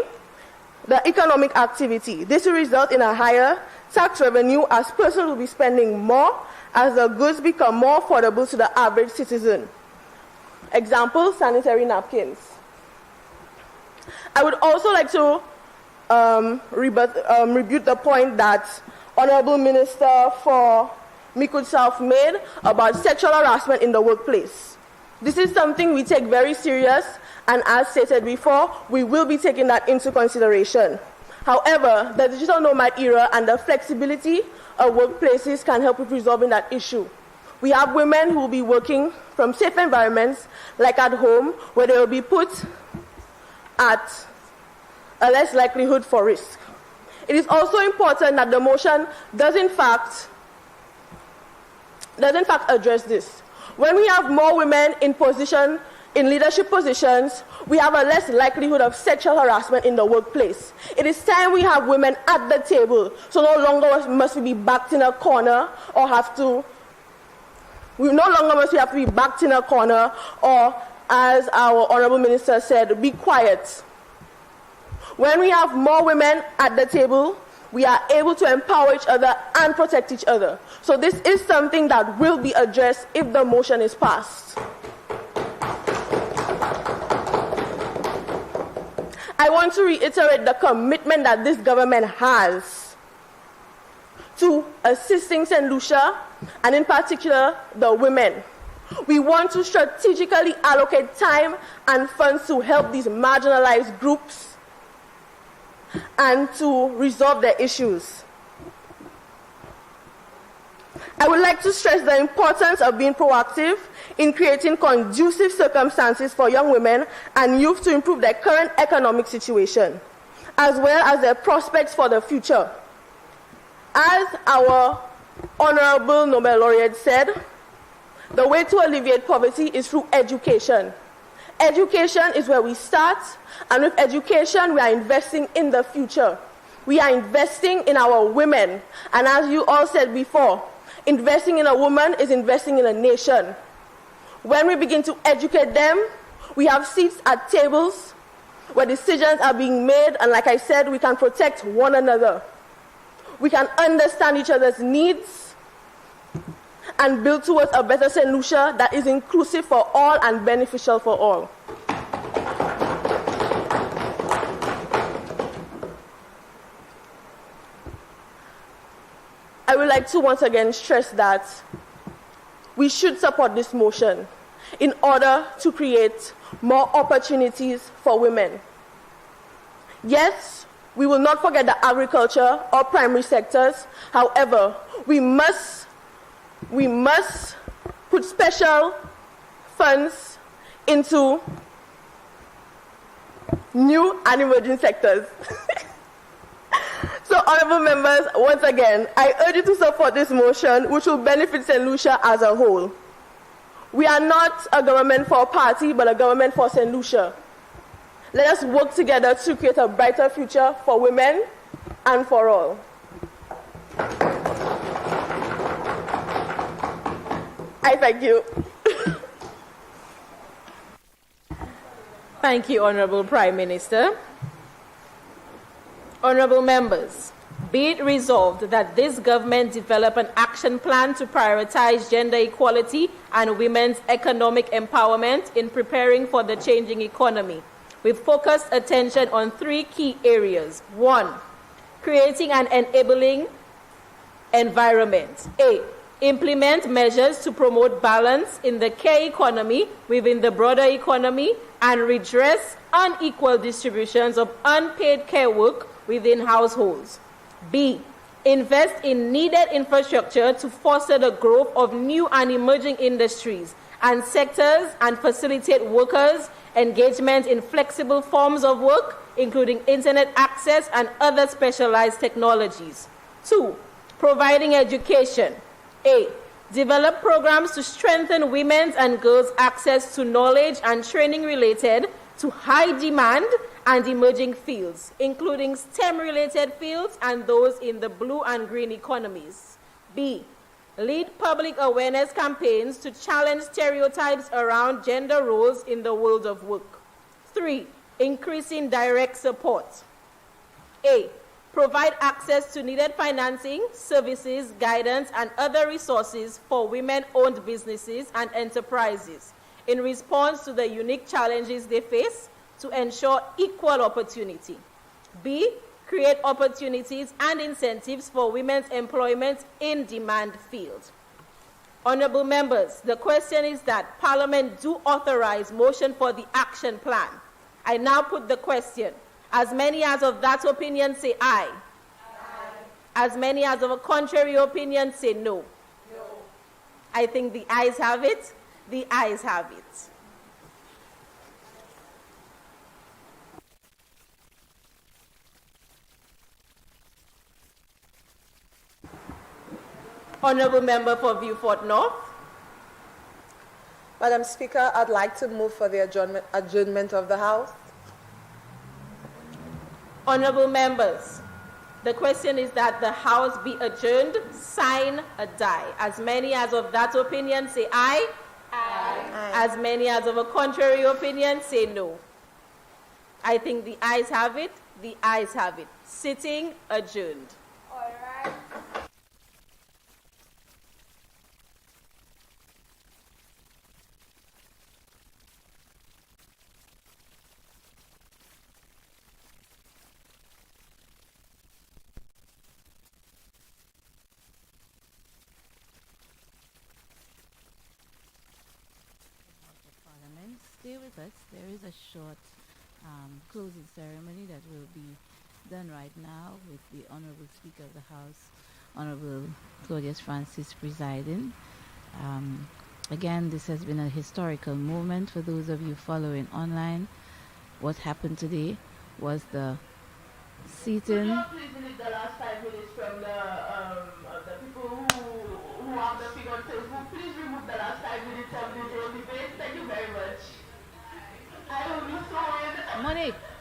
the economic activity. This will result in a higher tax revenue as persons will be spending more as the goods become more affordable to the average citizen. Example, sanitary napkins. I would also like to rebut the point that Honorable Minister for Mikud South made about sexual harassment in the workplace. This is something we take very serious, and as stated before, we will be taking that into consideration. However, the digital nomad era and the flexibility of workplaces can help with resolving that issue. We have women who will be working from safe environments, like at home, where they will be put at a less likelihood for risk. It is also important that the motion does in fact address this. When we have more women in leadership positions, we have a less likelihood of sexual harassment in the workplace. It is time we have women at the table, so no longer must we be backed in a corner or have to be backed in a corner or, as our Honorable Minister said, be quiet. When we have more women at the table, we are able to empower each other and protect each other. So this is something that will be addressed if the motion is passed. I want to reiterate the commitment that this government has to assisting St. Lucia, and in particular, the women. We want to strategically allocate time and funds to help these marginalized groups and to resolve their issues. I would like to stress the importance of being proactive in creating conducive circumstances for young women and youth to improve their current economic situation, as well as their prospects for the future. As our Honorable Nobel Laureate said, the way to alleviate poverty is through education. Education is where we start, and with education, we are investing in the future. We are investing in our women. And as you all said before, investing in a woman is investing in a nation. When we begin to educate them, we have seats at tables where decisions are being made, and like I said, we can protect one another. We can understand each other's needs and build towards a better St. Lucia that is inclusive for all and beneficial for all. I would like to once again stress that we should support this motion in order to create more opportunities for women. Yes, we will not forget the agriculture or primary sectors. However, we must put special funds into new and emerging sectors. So, honorable members, once again, I urge you to support this motion, which will benefit St. Lucia as a whole. We are not a government for a party, but a government for St. Lucia. Let us work together to create a brighter future for women and for all. I thank you. Thank you, Honorable Prime Minister. Honorable members, be it resolved that this government develop an action plan to prioritize gender equality and women's economic empowerment in preparing for the changing economy, with focused attention on 3 key areas. 1, creating an enabling environment. A, implement measures to promote balance in the care economy within the broader economy and redress unequal distributions of unpaid care work within households. B, invest in needed infrastructure to foster the growth of new and emerging industries and sectors and facilitate workers' engagement in flexible forms of work, including internet access and other specialized technologies. 2, providing education. A, develop programs to strengthen women's and girls' access to knowledge and training related to high demand and emerging fields, including STEM-related fields and those in the blue and green economies. B, lead public awareness campaigns to challenge stereotypes around gender roles in the world of work. 3, increasing direct support. A, provide access to needed financing, services, guidance, and other resources for women-owned businesses and enterprises in response to the unique challenges they face to ensure equal opportunity. B, create opportunities and incentives for women's employment in demand fields. Honorable members, the question is that Parliament do authorize motion for the action plan. I now put the question. As many as of that opinion say aye. Aye. As many as of a contrary opinion say no. No. I think the ayes have it. The ayes have it. Honorable Member for Beaufort North. Madam Speaker, I'd like to move for the adjournment of the House. Honorable members, the question is that the House be adjourned, sign a die. As many as of that opinion say aye. Aye. As many as of a contrary opinion say no. I think the ayes have it. The ayes have it. Sitting adjourned. All right. Stay with us. There is a short closing ceremony that will be done right now with the Honorable Speaker of the House, Honorable Claudius Francis, presiding. Again, this has been a historical moment for those of you following online. What happened today was the seating. Could you please leave the last 5 minutes from the people who have the figure on Facebook? Please remove the last 5 minutes of the debate. Thank you very much. Monique.